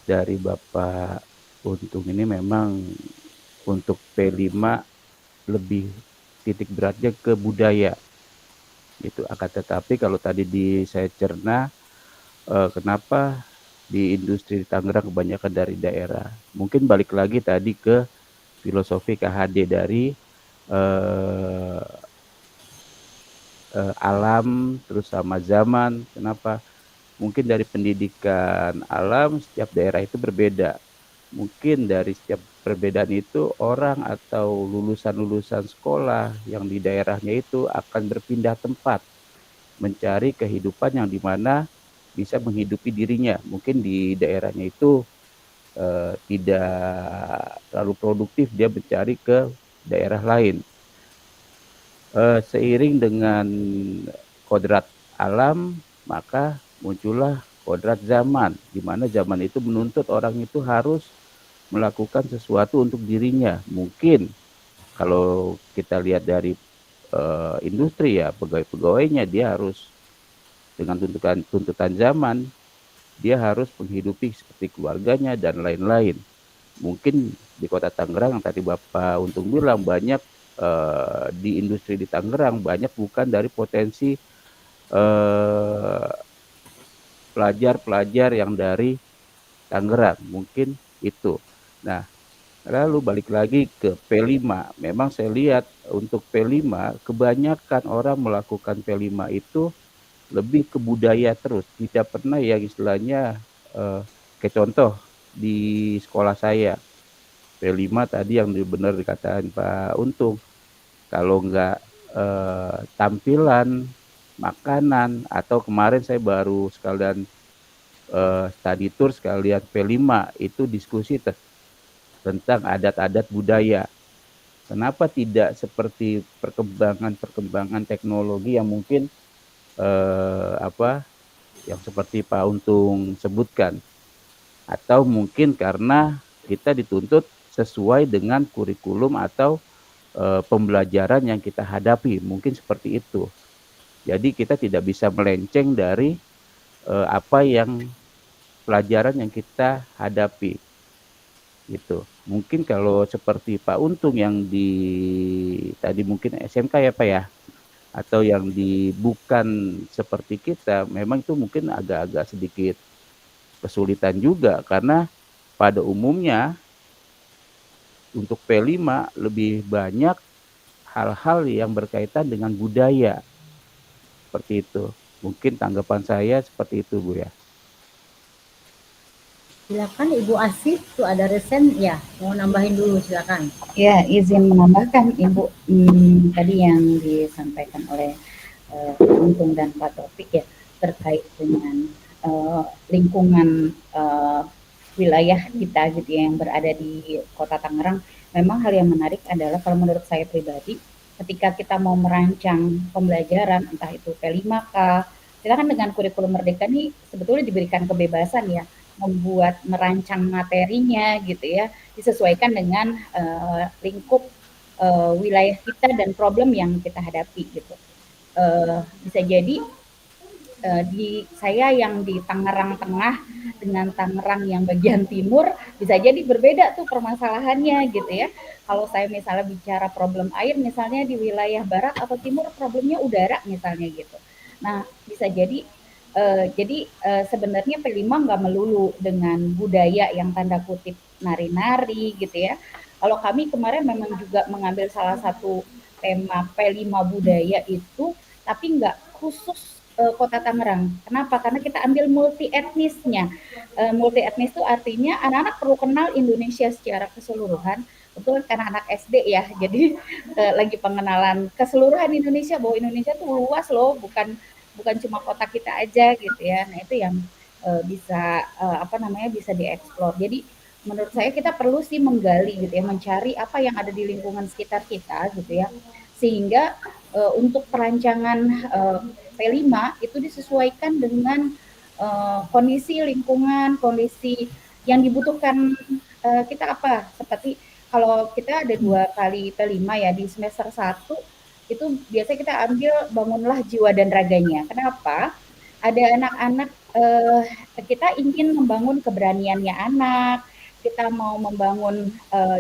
dari Bapak Untung ini memang untuk P5 lebih titik beratnya ke budaya gitu. Akan tetapi kalau tadi saya cerna kenapa di industri di Tangerang kebanyakan dari daerah, mungkin balik lagi tadi ke filosofi KHD dari alam terus sama zaman. Kenapa? Mungkin dari pendidikan alam setiap daerah itu berbeda. Mungkin dari setiap perbedaan itu orang atau lulusan-lulusan sekolah yang di daerahnya itu akan berpindah tempat mencari kehidupan yang dimana bisa menghidupi dirinya. Mungkin di daerahnya itu tidak terlalu produktif, dia mencari ke daerah lain. Seiring dengan kodrat alam, maka muncullah kodrat zaman, di mana zaman itu menuntut orang itu harus melakukan sesuatu untuk dirinya. Mungkin kalau kita lihat dari industri ya, pegawai-pegawainya dia harus dengan tuntutan zaman, dia harus menghidupi seperti keluarganya dan lain-lain. Mungkin di kota Tangerang yang tadi Bapak Untung bilang banyak di industri di Tangerang banyak bukan dari potensi pelajar-pelajar yang dari Tangerang, mungkin itu. Nah, lalu balik lagi ke P5. Memang saya lihat untuk P5 kebanyakan orang melakukan P5 itu lebih ke budaya terus, tidak pernah yang istilahnya kayak contoh di sekolah saya P5 tadi yang benar dikatakan Pak Untung, kalau enggak tampilan, makanan, atau kemarin saya baru sekalian study tour sekalian P5 itu diskusi tentang adat-adat budaya. Kenapa tidak seperti perkembangan teknologi yang mungkin yang seperti Pak Untung sebutkan, atau mungkin karena kita dituntut sesuai dengan kurikulum atau pembelajaran yang kita hadapi, mungkin seperti itu. Jadi kita tidak bisa melenceng dari apa yang pelajaran yang kita hadapi. Gitu. Mungkin kalau seperti Pak Untung yang tadi mungkin SMK ya Pak ya, atau yang bukan seperti kita, memang itu mungkin agak-agak sedikit kesulitan juga, karena pada umumnya untuk P5 lebih banyak hal-hal yang berkaitan dengan budaya. Seperti itu. Mungkin tanggapan saya seperti itu Bu ya. Silakan Ibu Asih, tuh ada resen ya, mau nambahin dulu silakan. Ya, izin menambahkan Ibu, tadi yang disampaikan oleh Untung dan Pak Taufik ya terkait dengan lingkungan wilayah kita gitu ya, yang berada di Kota Tangerang. Memang hal yang menarik adalah kalau menurut saya pribadi, ketika kita mau merancang pembelajaran entah itu P5K, kita kan dengan kurikulum Merdeka ini sebetulnya diberikan kebebasan ya membuat merancang materinya gitu ya disesuaikan dengan lingkup wilayah kita dan problem yang kita hadapi gitu. Bisa jadi di saya yang di Tangerang Tengah dengan Tangerang yang bagian timur bisa jadi berbeda tuh permasalahannya gitu ya. Kalau saya misalnya bicara problem air misalnya di wilayah barat atau timur problemnya udara misalnya gitu. Nah bisa jadi sebenarnya P5 nggak melulu dengan budaya yang tanda kutip nari-nari gitu ya. Kalau kami kemarin memang juga mengambil salah satu tema P5 budaya itu, tapi nggak khusus Kota Tangerang. Kenapa? Karena kita ambil multi etnisnya. Multi etnis itu artinya anak-anak perlu kenal Indonesia secara keseluruhan. Betul karena anak SD ya, jadi lagi pengenalan keseluruhan Indonesia bahwa Indonesia tuh luas loh, bukan cuma kota kita aja gitu ya. Nah itu yang bisa bisa dieksplor. Jadi menurut saya kita perlu sih menggali gitu ya, mencari apa yang ada di lingkungan sekitar kita gitu ya, sehingga untuk perancangan P5 itu disesuaikan dengan kondisi lingkungan, kondisi yang dibutuhkan kita apa. Seperti kalau kita ada 2 kali P5 ya di semester 1 itu biasanya kita ambil bangunlah jiwa dan raganya. Kenapa? Ada anak-anak kita ingin membangun keberaniannya anak, kita mau membangun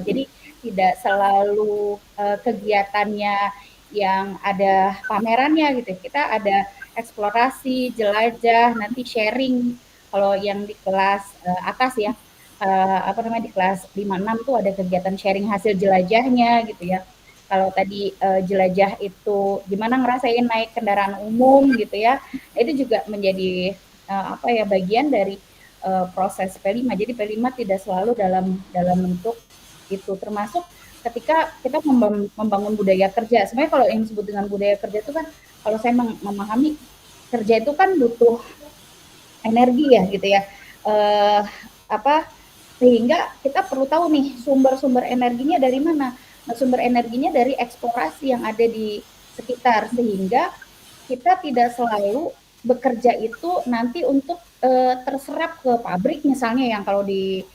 jadi tidak selalu kegiatannya yang ada pamerannya gitu. Kita ada eksplorasi, jelajah, nanti sharing. Kalau yang di kelas atas ya, di kelas 5-6 tuh ada kegiatan sharing hasil jelajahnya gitu ya. Kalau tadi jelajah itu gimana ngerasain naik kendaraan umum gitu ya, itu juga menjadi bagian dari proses P5. Jadi P5 tidak selalu dalam bentuk itu, termasuk ketika kita membangun budaya kerja. Sebenarnya kalau yang disebut dengan budaya kerja itu kan, kalau saya memahami kerja itu kan butuh energi ya gitu ya. Sehingga kita perlu tahu nih sumber-sumber energinya dari mana. Nah, sumber energinya dari eksplorasi yang ada di sekitar, sehingga kita tidak selalu bekerja itu nanti untuk terserap ke pabrik misalnya yang kalau di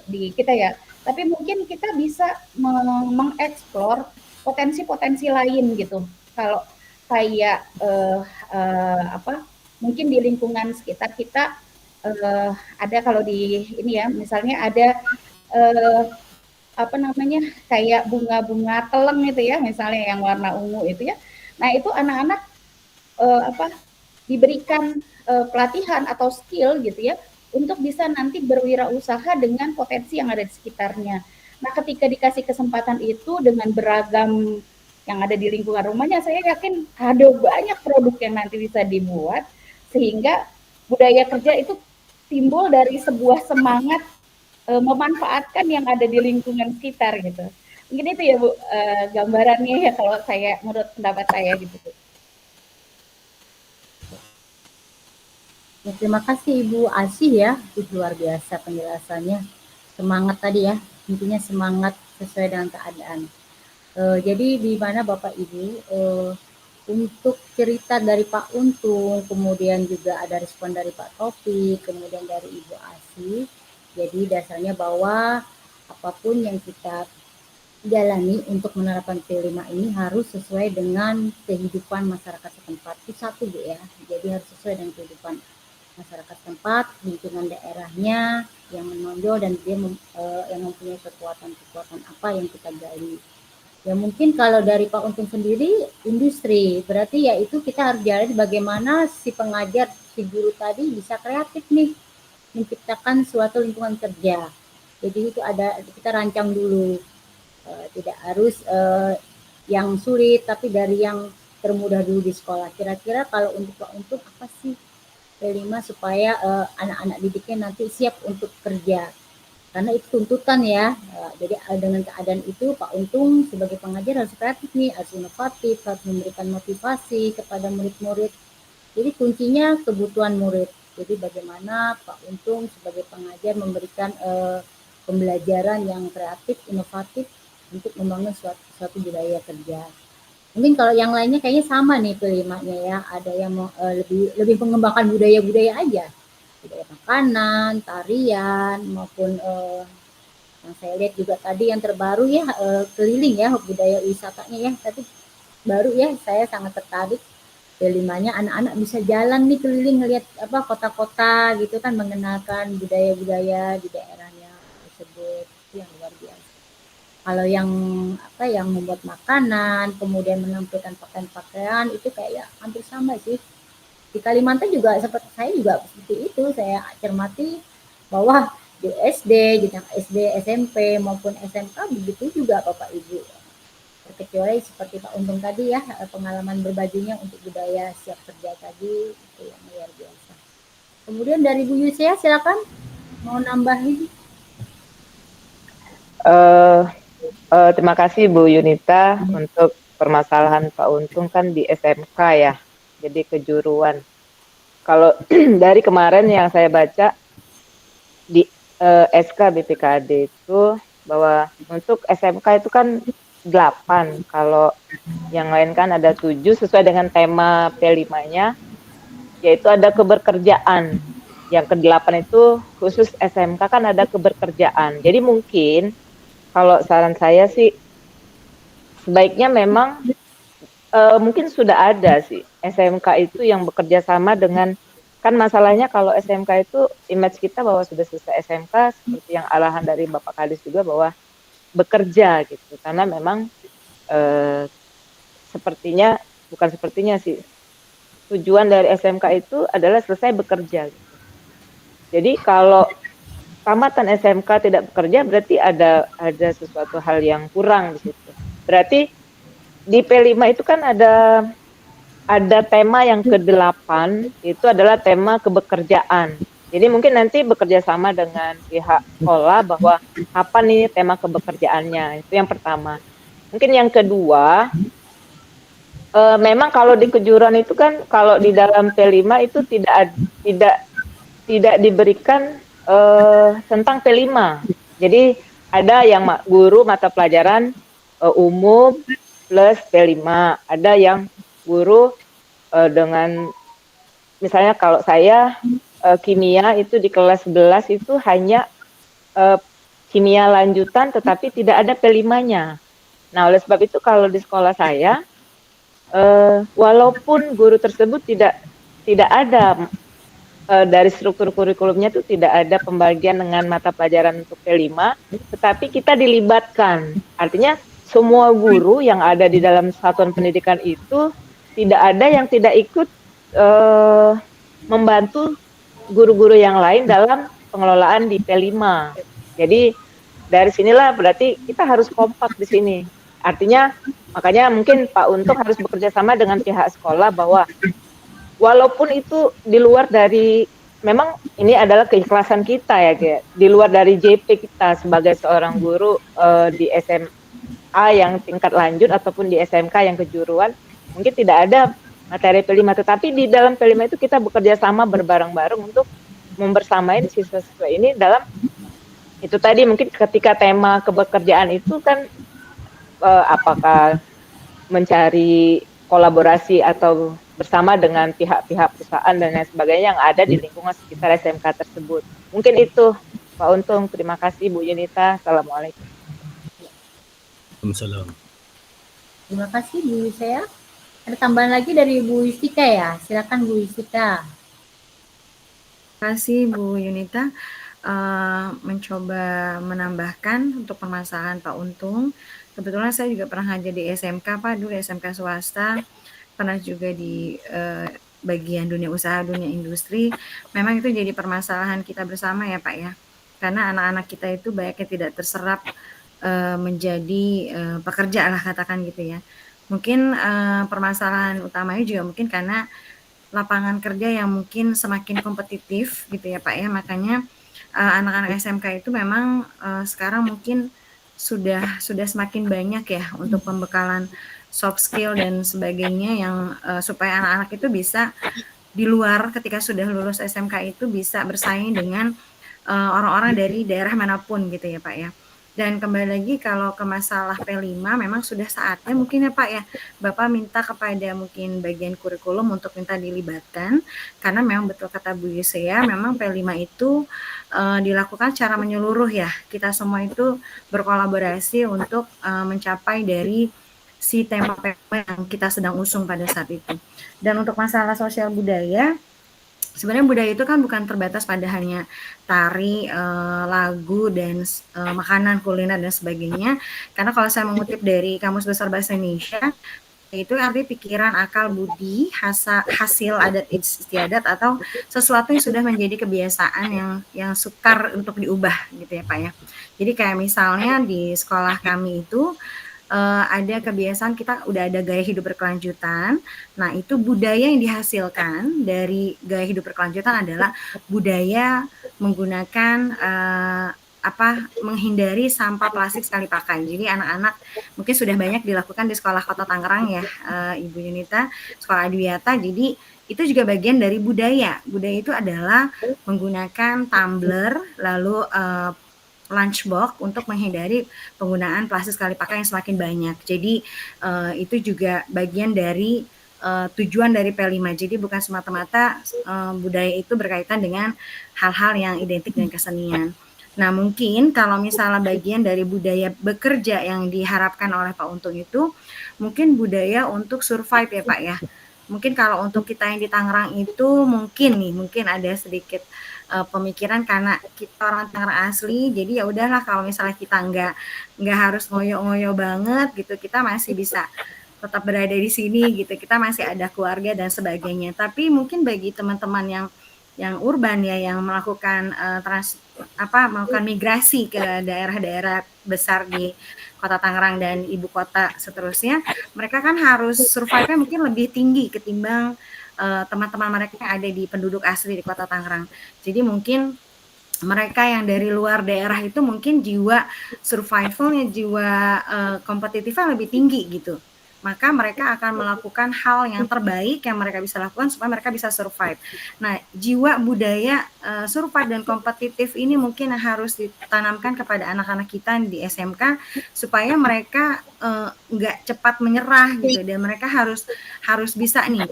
kita ya, tapi mungkin kita bisa mengeksplor potensi-potensi lain gitu. Kalau kayak mungkin di lingkungan sekitar kita ada kalau di ini ya, misalnya ada kayak bunga-bunga teleng itu ya, misalnya yang warna ungu itu ya. Nah itu anak-anak diberikan pelatihan atau skill gitu ya untuk bisa nanti berwirausaha dengan potensi yang ada di sekitarnya. Nah ketika dikasih kesempatan itu dengan beragam yang ada di lingkungan rumahnya, saya yakin ada banyak produk yang nanti bisa dibuat, sehingga budaya kerja itu timbul dari sebuah semangat memanfaatkan yang ada di lingkungan sekitar gitu. Mungkin itu ya Bu gambarannya ya kalau saya menurut pendapat saya gitu. Ya, terima kasih Ibu Asih ya, itu luar biasa penjelasannya. Semangat tadi ya, intinya semangat sesuai dengan keadaan. Jadi di mana Bapak Ibu untuk cerita dari Pak Untung, kemudian juga ada respon dari Pak Taufik, kemudian dari Ibu Asih. Jadi dasarnya bahwa apapun yang kita jalani untuk menerapkan P5 ini harus sesuai dengan kehidupan masyarakat setempat. Itu satu Bu ya. Jadi harus sesuai dengan kehidupan masyarakat setempat, lingkungan daerahnya yang menonjol dan dia yang mempunyai kekuatan apa yang kita gali. Ya mungkin kalau dari Pak Untung sendiri industri, berarti ya itu kita harus jalani bagaimana si pengajar, si guru tadi bisa kreatif nih menciptakan suatu lingkungan kerja. Jadi itu ada kita rancang dulu, tidak harus yang sulit, tapi dari yang termudah dulu di sekolah. Kira-kira kalau untuk Pak Untung apa sih P5 supaya anak-anak didiknya nanti siap untuk kerja. Karena itu tuntutan ya. Jadi dengan keadaan itu Pak Untung sebagai pengajar harus kreatif nih, harus inovatif, harus memberikan motivasi kepada murid-murid. Jadi kuncinya kebutuhan murid. Jadi bagaimana Pak Untung sebagai pengajar memberikan pembelajaran yang kreatif, inovatif untuk membangun suatu budaya kerja. Mungkin kalau yang lainnya kayaknya sama nih P5-nya ya. Ada yang lebih mengembangkan budaya-budaya aja. Budaya makanan, tarian, maupun yang saya lihat juga tadi yang terbaru ya, keliling ya, budaya wisatanya ya. Tapi baru ya, saya sangat tertarik. P5-nya anak-anak bisa jalan nih keliling ngelihat apa kota-kota gitu kan, mengenalkan budaya-budaya di daerahnya tersebut. Itu yang luar biasa. Kalau yang apa yang membuat makanan, kemudian menampilkan pakaian-pakaian itu kayak hampir sama sih. Di Kalimantan juga seperti saya juga seperti itu. Saya cermati bahwa di SD, jenjang SD, SMP maupun SMK begitu juga Bapak Ibu. Terkecuali seperti Pak Untung tadi ya, pengalaman berbajunya untuk budaya siap kerja tadi itu yang luar biasa. Kemudian dari Bu Yusia silakan mau nambahin. Terima kasih Bu Yunita untuk permasalahan Pak Untung kan di SMK ya, jadi kejuruan. Kalau dari kemarin yang saya baca di SK BPKD itu bahwa untuk SMK itu kan 8, kalau yang lain kan ada 7 sesuai dengan tema P5-nya, yaitu ada keberkerjaan. Yang ke-8 itu khusus SMK kan ada keberkerjaan. Jadi mungkin kalau saran saya sih sebaiknya memang mungkin sudah ada sih SMK itu yang bekerja sama dengan, kan masalahnya kalau SMK itu image kita bahwa sudah selesai SMK seperti yang arahan dari Bapak Kadis juga bahwa bekerja gitu, karena memang bukan sepertinya sih, tujuan dari SMK itu adalah selesai bekerja gitu. Jadi kalau tamatan SMK tidak bekerja berarti ada sesuatu hal yang kurang di situ. Berarti di P5 itu kan ada tema yang ke-8, itu adalah tema kebekerjaan. Jadi mungkin nanti bekerja sama dengan pihak sekolah bahwa apa nih tema kebekerjaannya, itu yang pertama. Mungkin yang kedua, memang kalau di kejuruan itu kan kalau di dalam P5 itu tidak diberikan tentang P5. Jadi ada yang guru mata pelajaran umum plus P5, ada yang guru dengan misalnya kalau saya kimia itu di kelas 11 itu hanya kimia lanjutan tetapi tidak ada P5-nya. Nah, oleh sebab itu kalau di sekolah saya walaupun guru tersebut tidak ada dari struktur kurikulumnya itu tidak ada pembagian dengan mata pelajaran untuk P5, tetapi kita dilibatkan. Artinya semua guru yang ada di dalam satuan pendidikan itu tidak ada yang tidak ikut membantu guru-guru yang lain dalam pengelolaan di P5. Jadi dari sinilah berarti kita harus kompak di sini. Artinya makanya mungkin Pak Untung harus bekerja sama dengan pihak sekolah bahwa walaupun itu di luar dari, memang ini adalah keikhlasan kita ya, kayak di luar dari JP kita sebagai seorang guru di SMA yang tingkat lanjut ataupun di SMK yang kejuruan, mungkin tidak ada materi P5, tetapi di dalam P5 itu kita bekerja sama berbareng-bareng untuk membersamai siswa-siswa ini dalam itu tadi, mungkin ketika tema kebekerjaan itu kan apakah mencari kolaborasi atau bersama dengan pihak-pihak perusahaan dan lain sebagainya yang ada di lingkungan sekitar SMK tersebut. Mungkin itu Pak Untung. Terima kasih Bu Yunita. Assalamualaikum. Waalaikumsalam. Terima kasih Bu Yusya. Ada tambahan lagi dari Bu Yustika ya? Silakan Bu Yustika. Terima kasih Bu Yunita. Mencoba menambahkan untuk permasalahan Pak Untung. Kebetulan saya juga pernah ngajar di SMK Pak, dulu SMK swasta, pernah juga di bagian dunia usaha, dunia industri. Memang itu jadi permasalahan kita bersama ya Pak ya, karena anak-anak kita itu banyaknya tidak terserap menjadi pekerja lah katakan gitu ya. Mungkin permasalahan utamanya juga mungkin karena lapangan kerja yang mungkin semakin kompetitif gitu ya Pak ya. Makanya anak-anak SMK itu memang sekarang mungkin sudah semakin banyak ya untuk pembekalan soft skill dan sebagainya yang supaya anak-anak itu bisa di luar ketika sudah lulus SMK itu bisa bersaing dengan orang-orang dari daerah manapun gitu ya Pak ya. Dan kembali lagi kalau ke masalah P5 memang sudah saatnya mungkin ya Pak ya, Bapak minta kepada mungkin bagian kurikulum untuk minta dilibatkan, karena memang betul kata Bu Yusea, memang P5 itu dilakukan secara menyeluruh ya. Kita semua itu berkolaborasi untuk mencapai dari si tema P5 yang kita sedang usung pada saat itu. Dan untuk masalah sosial budaya, sebenarnya budaya itu kan bukan terbatas pada hanya tari, lagu, dan makanan, kuliner, dan sebagainya. Karena kalau saya mengutip dari Kamus Besar Bahasa Indonesia, itu arti pikiran, akal, budi, hasil adat istiadat atau sesuatu yang sudah menjadi kebiasaan yang sukar untuk diubah gitu ya Pak ya. Jadi kayak misalnya di sekolah kami itu ada kebiasaan kita udah ada gaya hidup berkelanjutan. Nah, itu budaya yang dihasilkan dari gaya hidup berkelanjutan adalah budaya menggunakan menghindari sampah plastik sekali pakai. Jadi anak-anak mungkin sudah banyak dilakukan di sekolah Kota Tangerang ya, Ibu Yunita, sekolah Adiwiyata. Jadi itu juga bagian dari budaya. Budaya itu adalah menggunakan tumbler, lalu lunchbox untuk menghindari penggunaan plastik sekali pakai yang semakin banyak. Jadi itu juga bagian dari tujuan dari P5. Jadi bukan semata-mata budaya itu berkaitan dengan hal-hal yang identik dengan kesenian. Nah, mungkin kalau misalnya bagian dari budaya bekerja yang diharapkan oleh Pak Untung itu mungkin budaya untuk survive ya Pak ya. Mungkin kalau untuk kita yang di Tangerang itu mungkin ada sedikit pemikiran karena kita orang Tangerang asli, jadi ya udahlah kalau misalnya kita nggak harus ngoyo-ngoyo banget gitu, kita masih bisa tetap berada di sini gitu, kita masih ada keluarga dan sebagainya. Tapi mungkin bagi teman-teman yang urban ya, yang melakukan melakukan migrasi ke daerah-daerah besar di Kota Tangerang dan ibu kota seterusnya, mereka kan harus survive-nya mungkin lebih tinggi ketimbang teman-teman mereka yang ada di penduduk asli di Kota Tangerang. Jadi mungkin mereka yang dari luar daerah itu mungkin jiwa survivalnya, jiwa kompetitifnya lebih tinggi gitu. Maka mereka akan melakukan hal yang terbaik yang mereka bisa lakukan supaya mereka bisa survive. Nah, jiwa budaya survive dan kompetitif ini mungkin harus ditanamkan kepada anak-anak kita di SMK supaya mereka nggak cepat menyerah gitu, dan mereka harus bisa nih,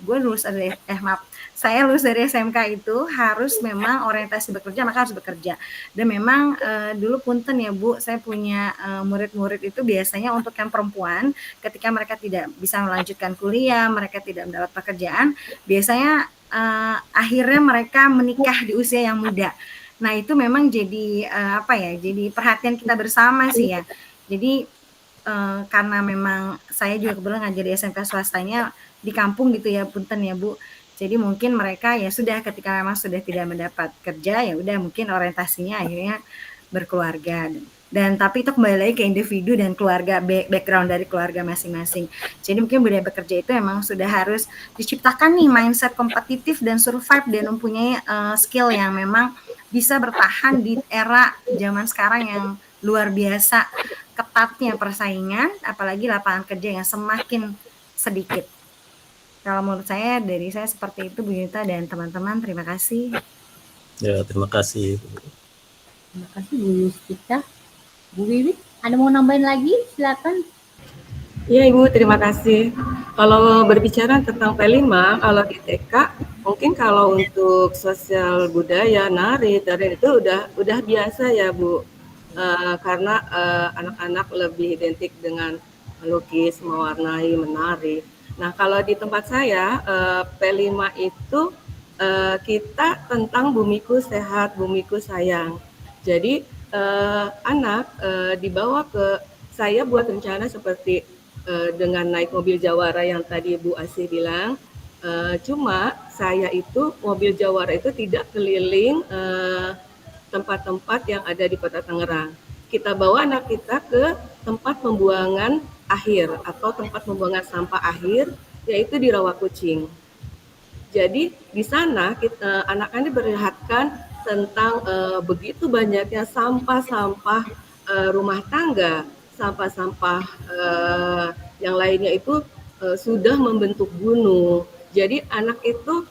saya lulus dari SMK itu harus memang orientasi bekerja, maka harus bekerja. Dan memang dulu punten ya Bu, saya punya murid-murid itu biasanya untuk yang perempuan, ketika mereka tidak bisa melanjutkan kuliah, mereka tidak mendapat pekerjaan, biasanya akhirnya mereka menikah di usia yang muda. Nah, itu memang jadi jadi perhatian kita bersama sih ya. Jadi karena memang saya juga kebetulan ngajar di SMK swastanya di kampung gitu ya, punten ya Bu. Jadi mungkin mereka ya sudah ketika memang sudah tidak mendapat kerja, ya udah mungkin orientasinya akhirnya berkeluarga. Dan tapi itu kembali lagi ke individu dan keluarga, background dari keluarga masing-masing. Jadi mungkin budaya bekerja itu emang sudah harus diciptakan nih mindset kompetitif dan survive dan mempunyai skill yang memang bisa bertahan di era zaman sekarang yang luar biasa ketatnya persaingan, apalagi lapangan kerja yang semakin sedikit. Kalau menurut saya, dari saya seperti itu Bu Yunita dan teman-teman, terima kasih. Ya, terima kasih. Terima kasih Bu Yustika. Bu Wiwi, ada mau nambahin lagi? Silakan. Ya Ibu, terima kasih. Kalau berbicara tentang P5, kalau di TK, mungkin kalau untuk sosial budaya, nari, tarian itu udah biasa ya Bu. Karena anak-anak lebih identik dengan melukis, mewarnai, menari. Nah, kalau di tempat saya, P5 itu kita tentang bumiku sehat, bumiku sayang. Jadi anak dibawa ke saya buat rencana seperti dengan naik mobil Jawara yang tadi Bu Asih bilang. Cuma saya itu mobil Jawara itu tidak keliling tempat-tempat yang ada di Kota Tangerang. Kita bawa anak kita ke tempat pembuangan akhir atau tempat pembuangan sampah akhir, yaitu di Rawakucing. Jadi di sana anak-anak diperlihatkan tentang begitu banyaknya sampah-sampah rumah tangga, sampah-sampah yang lainnya itu sudah membentuk gunung. Jadi anak itu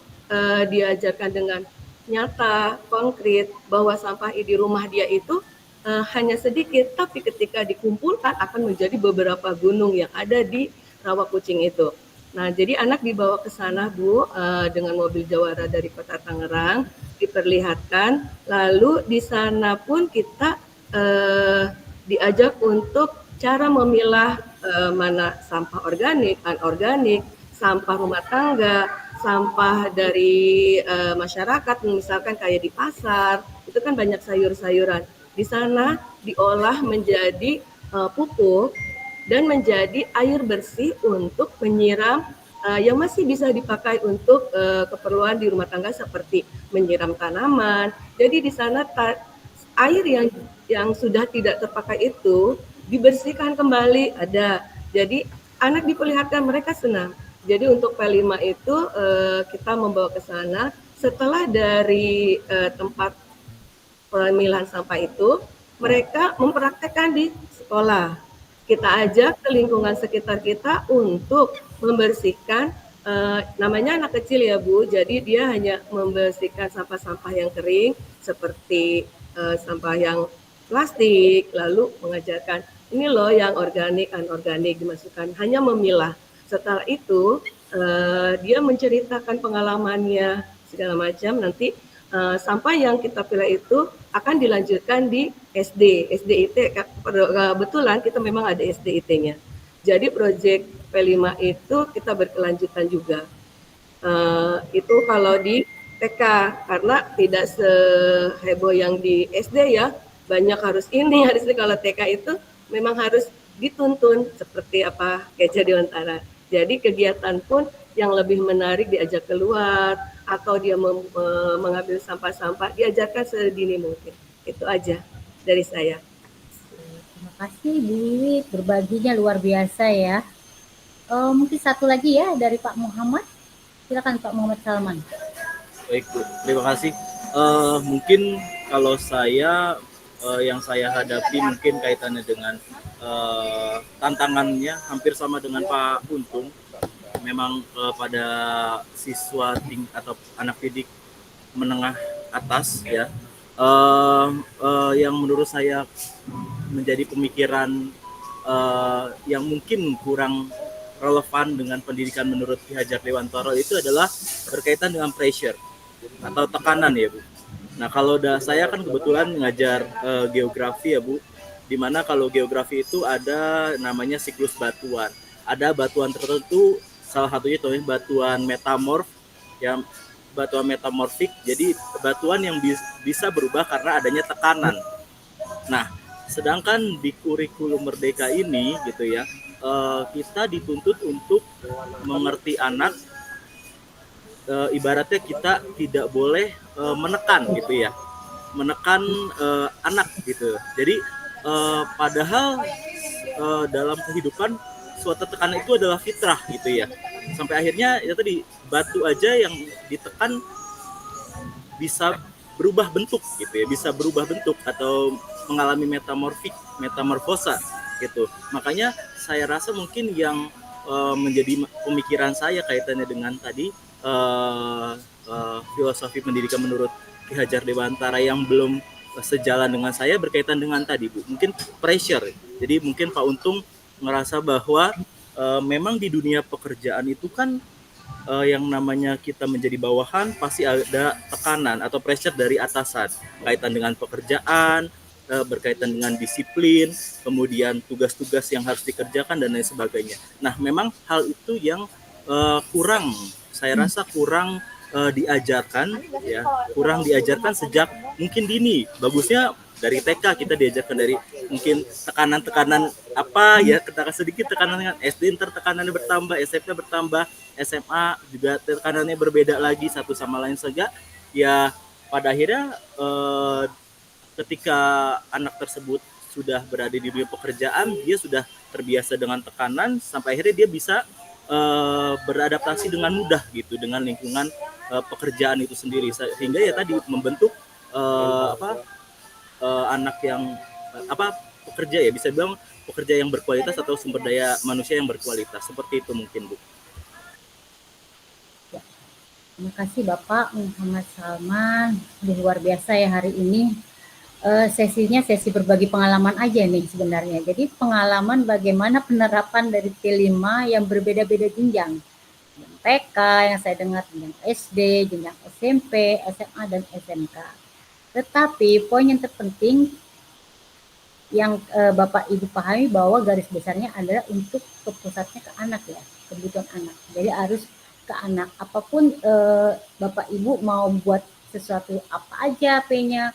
diajarkan dengan nyata, konkret bahwa sampah di rumah dia itu hanya sedikit, tapi ketika dikumpulkan akan menjadi beberapa gunung yang ada di rawa kucing itu. Nah, jadi anak dibawa ke sana, Bu, dengan mobil jawara dari Kota Tangerang, diperlihatkan. Lalu di sana pun kita diajak untuk cara memilah mana sampah organik, anorganik, sampah rumah tangga, sampah dari masyarakat, misalkan kayak di pasar, itu kan banyak sayur-sayuran. Di sana diolah menjadi pupuk dan menjadi air bersih untuk menyiram yang masih bisa dipakai untuk keperluan di rumah tangga seperti menyiram tanaman. Jadi di sana air yang sudah tidak terpakai itu dibersihkan kembali ada. Jadi anak diperlihatkan, mereka senang. Jadi untuk P5 itu kita membawa ke sana setelah dari tempat pemilahan sampah itu, mereka mempraktekkan di sekolah. Kita ajak ke lingkungan sekitar kita untuk membersihkan, namanya anak kecil ya Bu, jadi dia hanya membersihkan sampah-sampah yang kering seperti sampah yang plastik, lalu mengajarkan ini loh yang organik, anorganik dimasukkan, hanya memilah. Setelah itu dia menceritakan pengalamannya segala macam, nanti sampah yang kita pilih itu akan dilanjutkan di SDIT. Kebetulan kita memang ada SDIT-nya. Jadi proyek P5 itu kita berkelanjutan juga. Itu kalau di TK, karena tidak seheboh yang di SD ya, banyak harus ini, harus ini. Kalau TK itu memang harus dituntun seperti apa Gajah Dewantara. Jadi kegiatan pun yang lebih menarik diajak keluar, atau dia mengambil sampah-sampah, diajarkan sedini mungkin. Itu aja dari saya. Terima kasih Bu Wiwi, berbaginya luar biasa ya. Mungkin satu lagi ya dari Pak Muhammad. Silakan Pak Muhammad Salman. Baik Bu, terima kasih. Mungkin kalau saya yang saya hadapi mungkin kaitannya dengan tantangannya hampir sama dengan Pak Untung. Memang pada siswa atau anak didik menengah atas ya, yang menurut saya menjadi pemikiran yang mungkin kurang relevan dengan pendidikan menurut Ki Hajar Dewantara itu adalah berkaitan dengan pressure atau tekanan ya Bu. Nah kalau saya kan kebetulan ngajar geografi ya Bu, dimana kalau geografi itu ada namanya siklus batuan. Ada batuan tertentu, salah satunya itu batuan metamorf, yang batuan metamorfik. Jadi batuan yang bisa berubah karena adanya tekanan. Nah, sedangkan di kurikulum Merdeka ini gitu ya, kita dituntut untuk mengerti anak. Ibaratnya kita tidak boleh menekan gitu ya, menekan anak gitu. Jadi padahal dalam kehidupan suatu tekanan itu adalah fitrah gitu ya. Sampai akhirnya ya tadi batu aja yang ditekan bisa berubah bentuk gitu ya, bisa berubah bentuk atau mengalami metamorfosa gitu. Makanya saya rasa mungkin yang menjadi pemikiran saya kaitannya dengan tadi filosofi pendidikan menurut Ki Hajar Dewantara yang belum sejalan dengan saya berkaitan dengan tadi Bu, mungkin pressure. Jadi mungkin Pak Untung merasa bahwa memang di dunia pekerjaan itu kan yang namanya kita menjadi bawahan pasti ada tekanan atau pressure dari atasan kaitan dengan pekerjaan, berkaitan dengan disiplin, kemudian tugas-tugas yang harus dikerjakan dan lain sebagainya. Nah, memang hal itu yang saya rasa kurang diajarkan ya, kurang diajarkan sejak mungkin dini. Bagusnya dari TK kita diajarkan dari mungkin tekanan-tekanan apa ya, katakan sedikit tekanan dengan SD, ntar tekanannya bertambah, SMP bertambah, SMA juga tekanannya berbeda lagi satu sama lain saja. Ya pada akhirnya ketika anak tersebut sudah berada di dunia pekerjaan, dia sudah terbiasa dengan tekanan sampai akhirnya dia bisa beradaptasi dengan mudah gitu dengan lingkungan pekerjaan itu sendiri, sehingga ya tadi membentuk anak yang pekerja ya, bisa bilang pekerja yang berkualitas atau sumber daya manusia yang berkualitas, seperti itu mungkin Bu. Ya. Terima kasih Bapak Muhammad Salman, luar biasa ya hari ini. Sesinya sesi berbagi pengalaman aja nih sebenarnya. Jadi pengalaman bagaimana penerapan dari P5 yang berbeda-beda jenjang. Jenjang TK yang saya dengar, jenjang SD, jenjang SMP, SMA, dan SMK. Tetapi poin yang terpenting yang Bapak Ibu pahami bahwa garis besarnya adalah untuk kepusatnya ke anak ya, kebutuhan anak. Jadi harus ke anak. Apapun Bapak Ibu mau buat sesuatu apa aja P-nya,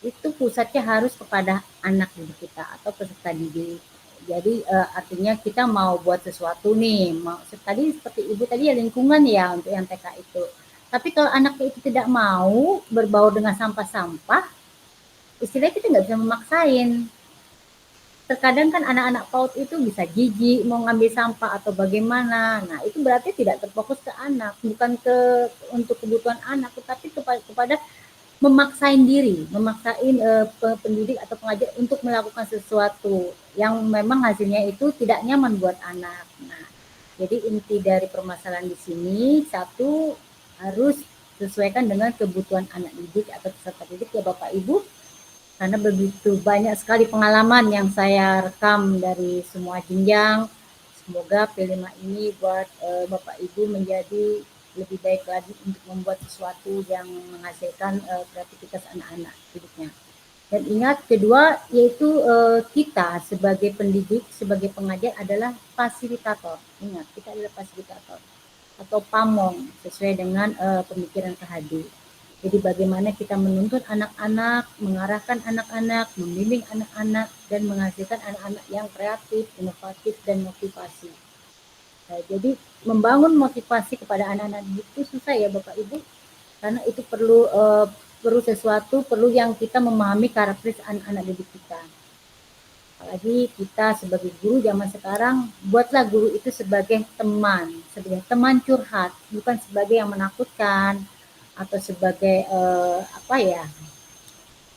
itu pusatnya harus kepada anak didik kita atau peserta didik. Jadi artinya kita mau buat sesuatu nih, mau tadi seperti Ibu tadi ya, lingkungan ya untuk yang TK itu. Tapi kalau anaknya itu tidak mau berbaur dengan sampah-sampah, istilahnya kita nggak bisa memaksain. Terkadang kan anak-anak PAUD itu bisa jijik mau ngambil sampah atau bagaimana. Nah itu berarti tidak terfokus ke anak, bukan untuk kebutuhan anak, tetapi kepada memaksain diri, memaksain pendidik atau pengajar untuk melakukan sesuatu yang memang hasilnya itu tidak nyaman buat anak. Nah, jadi inti dari permasalahan di sini, satu, harus sesuaikan dengan kebutuhan anak didik atau peserta didik ya Bapak Ibu, karena begitu banyak sekali pengalaman yang saya rekam dari semua jenjang. Semoga P5 ini buat Bapak Ibu menjadi lebih baik lagi untuk membuat sesuatu yang menghasilkan kreativitas anak-anak didiknya. Dan ingat, kedua yaitu kita sebagai pendidik, sebagai pengajar adalah fasilitator. Ingat, kita adalah fasilitator atau pamong sesuai dengan pemikiran KHD. Jadi bagaimana kita menuntun anak-anak, mengarahkan anak-anak, membimbing anak-anak, dan menghasilkan anak-anak yang kreatif, inovatif, dan motivasi. Nah, jadi membangun motivasi kepada anak-anak itu susah ya Bapak Ibu, karena itu perlu sesuatu, perlu yang kita memahami karakteristik anak-anak didik kita. Apalagi kita sebagai guru zaman sekarang, buatlah guru itu sebagai teman curhat, bukan sebagai yang menakutkan atau sebagai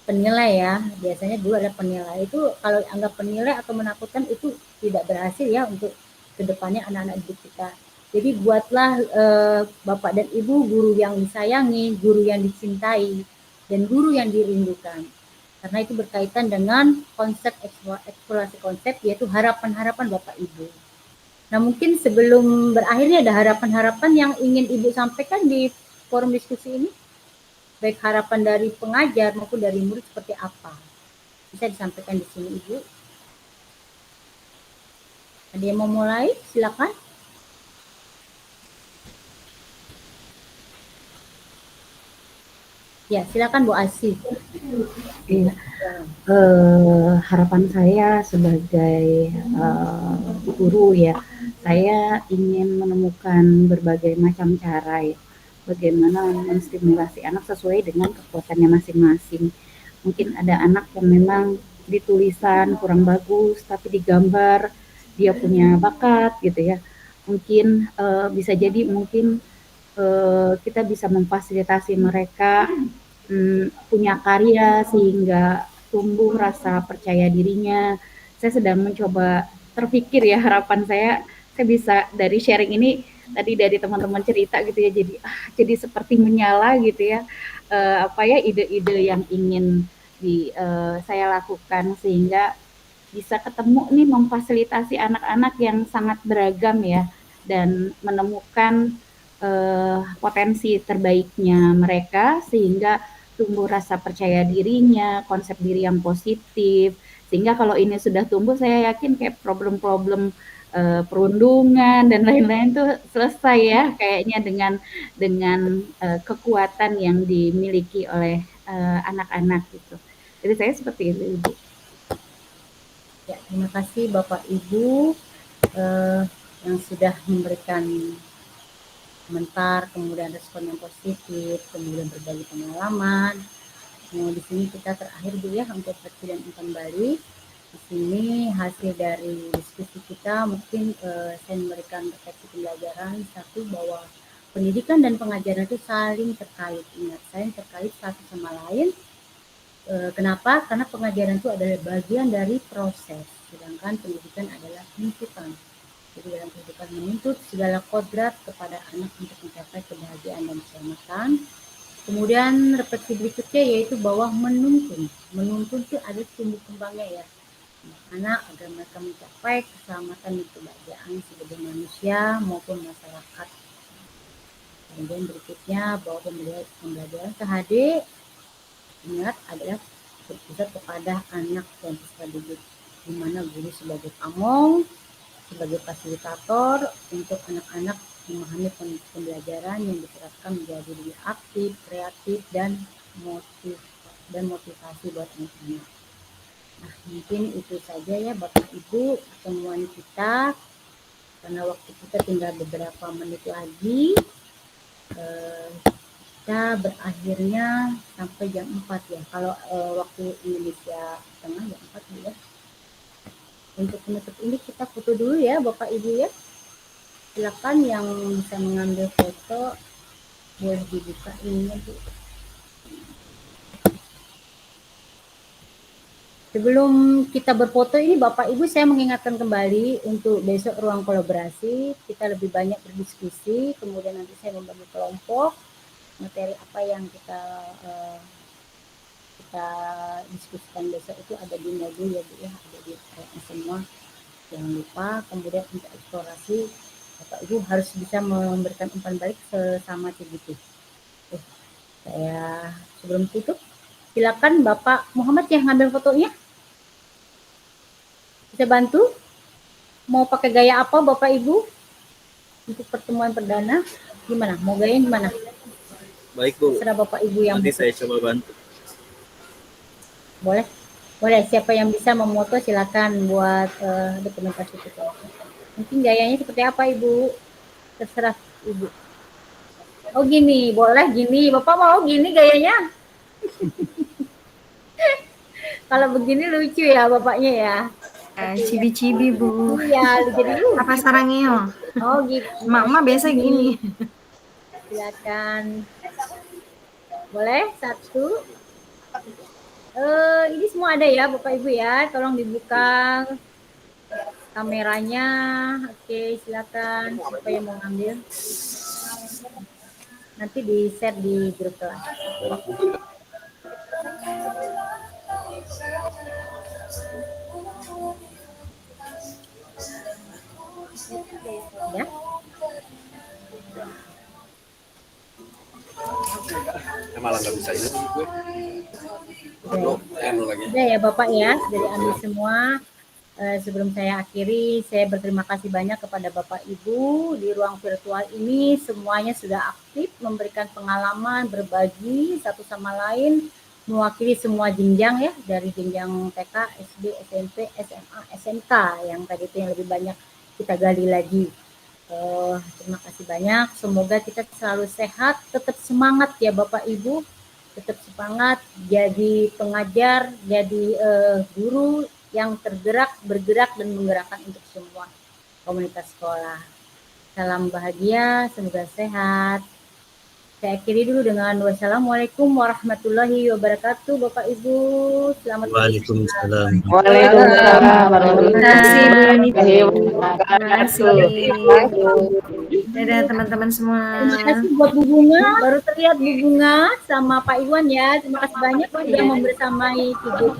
penilai ya. Biasanya dulu ada penilai, itu kalau anggap penilai atau menakutkan itu tidak berhasil ya untuk kedepannya anak-anak didik kita. Jadi buatlah Bapak dan Ibu guru yang disayangi, guru yang dicintai, dan guru yang dirindukan. Karena itu berkaitan dengan konsep eksplorasi konsep, yaitu harapan-harapan Bapak Ibu. Nah mungkin sebelum berakhirnya ada harapan-harapan yang ingin Ibu sampaikan di forum diskusi ini, baik harapan dari pengajar maupun dari murid seperti apa, bisa disampaikan di sini Ibu. Ada yang mau mulai? Silakan. Ya, silakan Bu Asih. Iya. Harapan saya sebagai guru ya, saya ingin menemukan berbagai macam cara ya, bagaimana menstimulasi anak sesuai dengan kekuatannya masing-masing. Mungkin ada anak yang memang di tulisan kurang bagus, tapi di gambar dia punya bakat gitu ya. Mungkin bisa jadi kita bisa memfasilitasi mereka punya karya sehingga tumbuh rasa percaya dirinya. Saya sedang mencoba terpikir ya, harapan saya bisa dari sharing ini tadi dari teman-teman cerita gitu ya, jadi seperti menyala gitu ya, ide-ide yang ingin saya lakukan sehingga bisa ketemu nih memfasilitasi anak-anak yang sangat beragam ya, dan menemukan potensi terbaiknya mereka sehingga tumbuh rasa percaya dirinya, konsep diri yang positif, sehingga kalau ini sudah tumbuh saya yakin kayak problem-problem perundungan dan lain-lain tuh selesai ya kayaknya dengan kekuatan yang dimiliki oleh anak-anak gitu. Jadi saya seperti itu Ibu. Ya, terima kasih Bapak Ibu yang sudah memberikan komentar, kemudian respon yang positif, kemudian berbagi pengalaman. Nah, di sini kita terakhir dulu ya untuk refleksi dan kembali. Di sini hasil dari diskusi kita mungkin saya memberikan refleksi pembelajaran, satu, bahwa pendidikan dan pengajaran itu saling terkait. Ingat, saling terkait satu sama lain. Kenapa? Karena pengajaran itu adalah bagian dari proses, sedangkan pendidikan adalah penuntutan. Jadi dalam pendidikan menuntut segala kodrat kepada anak untuk mencapai kebahagiaan dan keselamatan. Kemudian refleksi berikutnya yaitu bahwa menuntun. Menuntun itu ada tumbuh kembangnya ya. Anak agar mereka mencapai keselamatan dan kebahagiaan sebagai manusia maupun masyarakat. Kemudian berikutnya bahwa pembelajaran KHD ingat adalah berpusat kepada anak dan peserta didik, di mana guru sebagai pamong, sebagai fasilitator untuk anak-anak memahami pembelajaran yang diterapkan menjadi lebih aktif, kreatif, dan motivasi buat anak-anak. Nah, mungkin itu saja ya Bapak Ibu pertemuan kita, karena waktu kita tinggal beberapa menit lagi. Kita berakhirnya sampai jam 4 ya. Kalau waktu Indonesia Tengah jam 4 ya. Untuk penutup ini kita foto dulu ya Bapak Ibu ya. Silakan yang bisa mengambil foto boleh dibuka ininya Bu. Sebelum kita berfoto ini Bapak Ibu saya mengingatkan kembali untuk besok ruang kolaborasi kita lebih banyak berdiskusi, kemudian nanti saya membagi kelompok materi apa yang kita diskusikan besok itu ada di modul ya Bu ya, ada di semua, jangan lupa. Kemudian untuk eksplorasi Bapak Ibu harus bisa memberikan umpan balik sesama CGP. Saya sebelum tutup silakan Bapak Muhammad yang ngambil fotonya, bisa bantu mau pakai gaya apa Bapak Ibu untuk pertemuan perdana, gimana mau gaya gimana? Baik Bu, terserah Bapak Ibu yang nanti saya coba bantu. Boleh siapa yang bisa memoto silakan buat dokumentasi kita. Mungkin gayanya seperti apa Ibu, terserah Ibu. Oh gini, boleh gini, Bapak mau gini gayanya? Kalau begini lucu ya Bapaknya ya. Cibi-cibi Bu. Iya, jadi lucu. Apa sarangnya? Oh gitu. Mama biasa gini. Silakan. Boleh satu. Ini semua ada ya Bapak Ibu ya, tolong dibuka kameranya. Oke, silakan siapa yang mau ngambil. Nanti di share di grup kelas. Ya. Malah nggak bisa ini gue. Udah ya Bapak ya, dari ambil semua. Sebelum saya akhiri, saya berterima kasih banyak kepada Bapak Ibu di ruang virtual ini. Semuanya sudah aktif memberikan pengalaman, berbagi satu sama lain, mewakili semua jenjang ya, dari jenjang TK, SD, SMP, SMA, SMK yang tadi itu yang lebih banyak kita gali lagi. Terima kasih banyak. Semoga kita selalu sehat, tetap semangat ya Bapak Ibu, tetap semangat jadi pengajar, jadi guru yang bergerak dan menggerakkan untuk semua komunitas sekolah. Salam bahagia, semoga sehat. Saya akhiri dulu dengan wassalamualaikum warahmatullahi wabarakatuh. Bapak Ibu, selamat Waalaikumsalam. Waalaikumsalam warahmatullahi wabarakatuh. Dadah teman-teman semua. Terima kasih buat Bu Bunga, baru terlihat Bu Bunga sama Pak Iwan ya. Terima kasih banyak sudah membersamai TGP.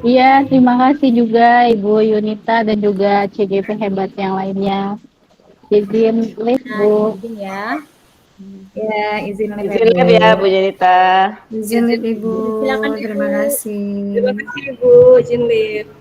Iya, terima kasih juga Ibu Yunita dan juga CGP hebat yang lainnya. Izin live Bu. Izin ya. Ya, izin live ya Bu Yunita. Izin live Ibu. Silakan Terima kasih. Terima kasih Ibu, izin live.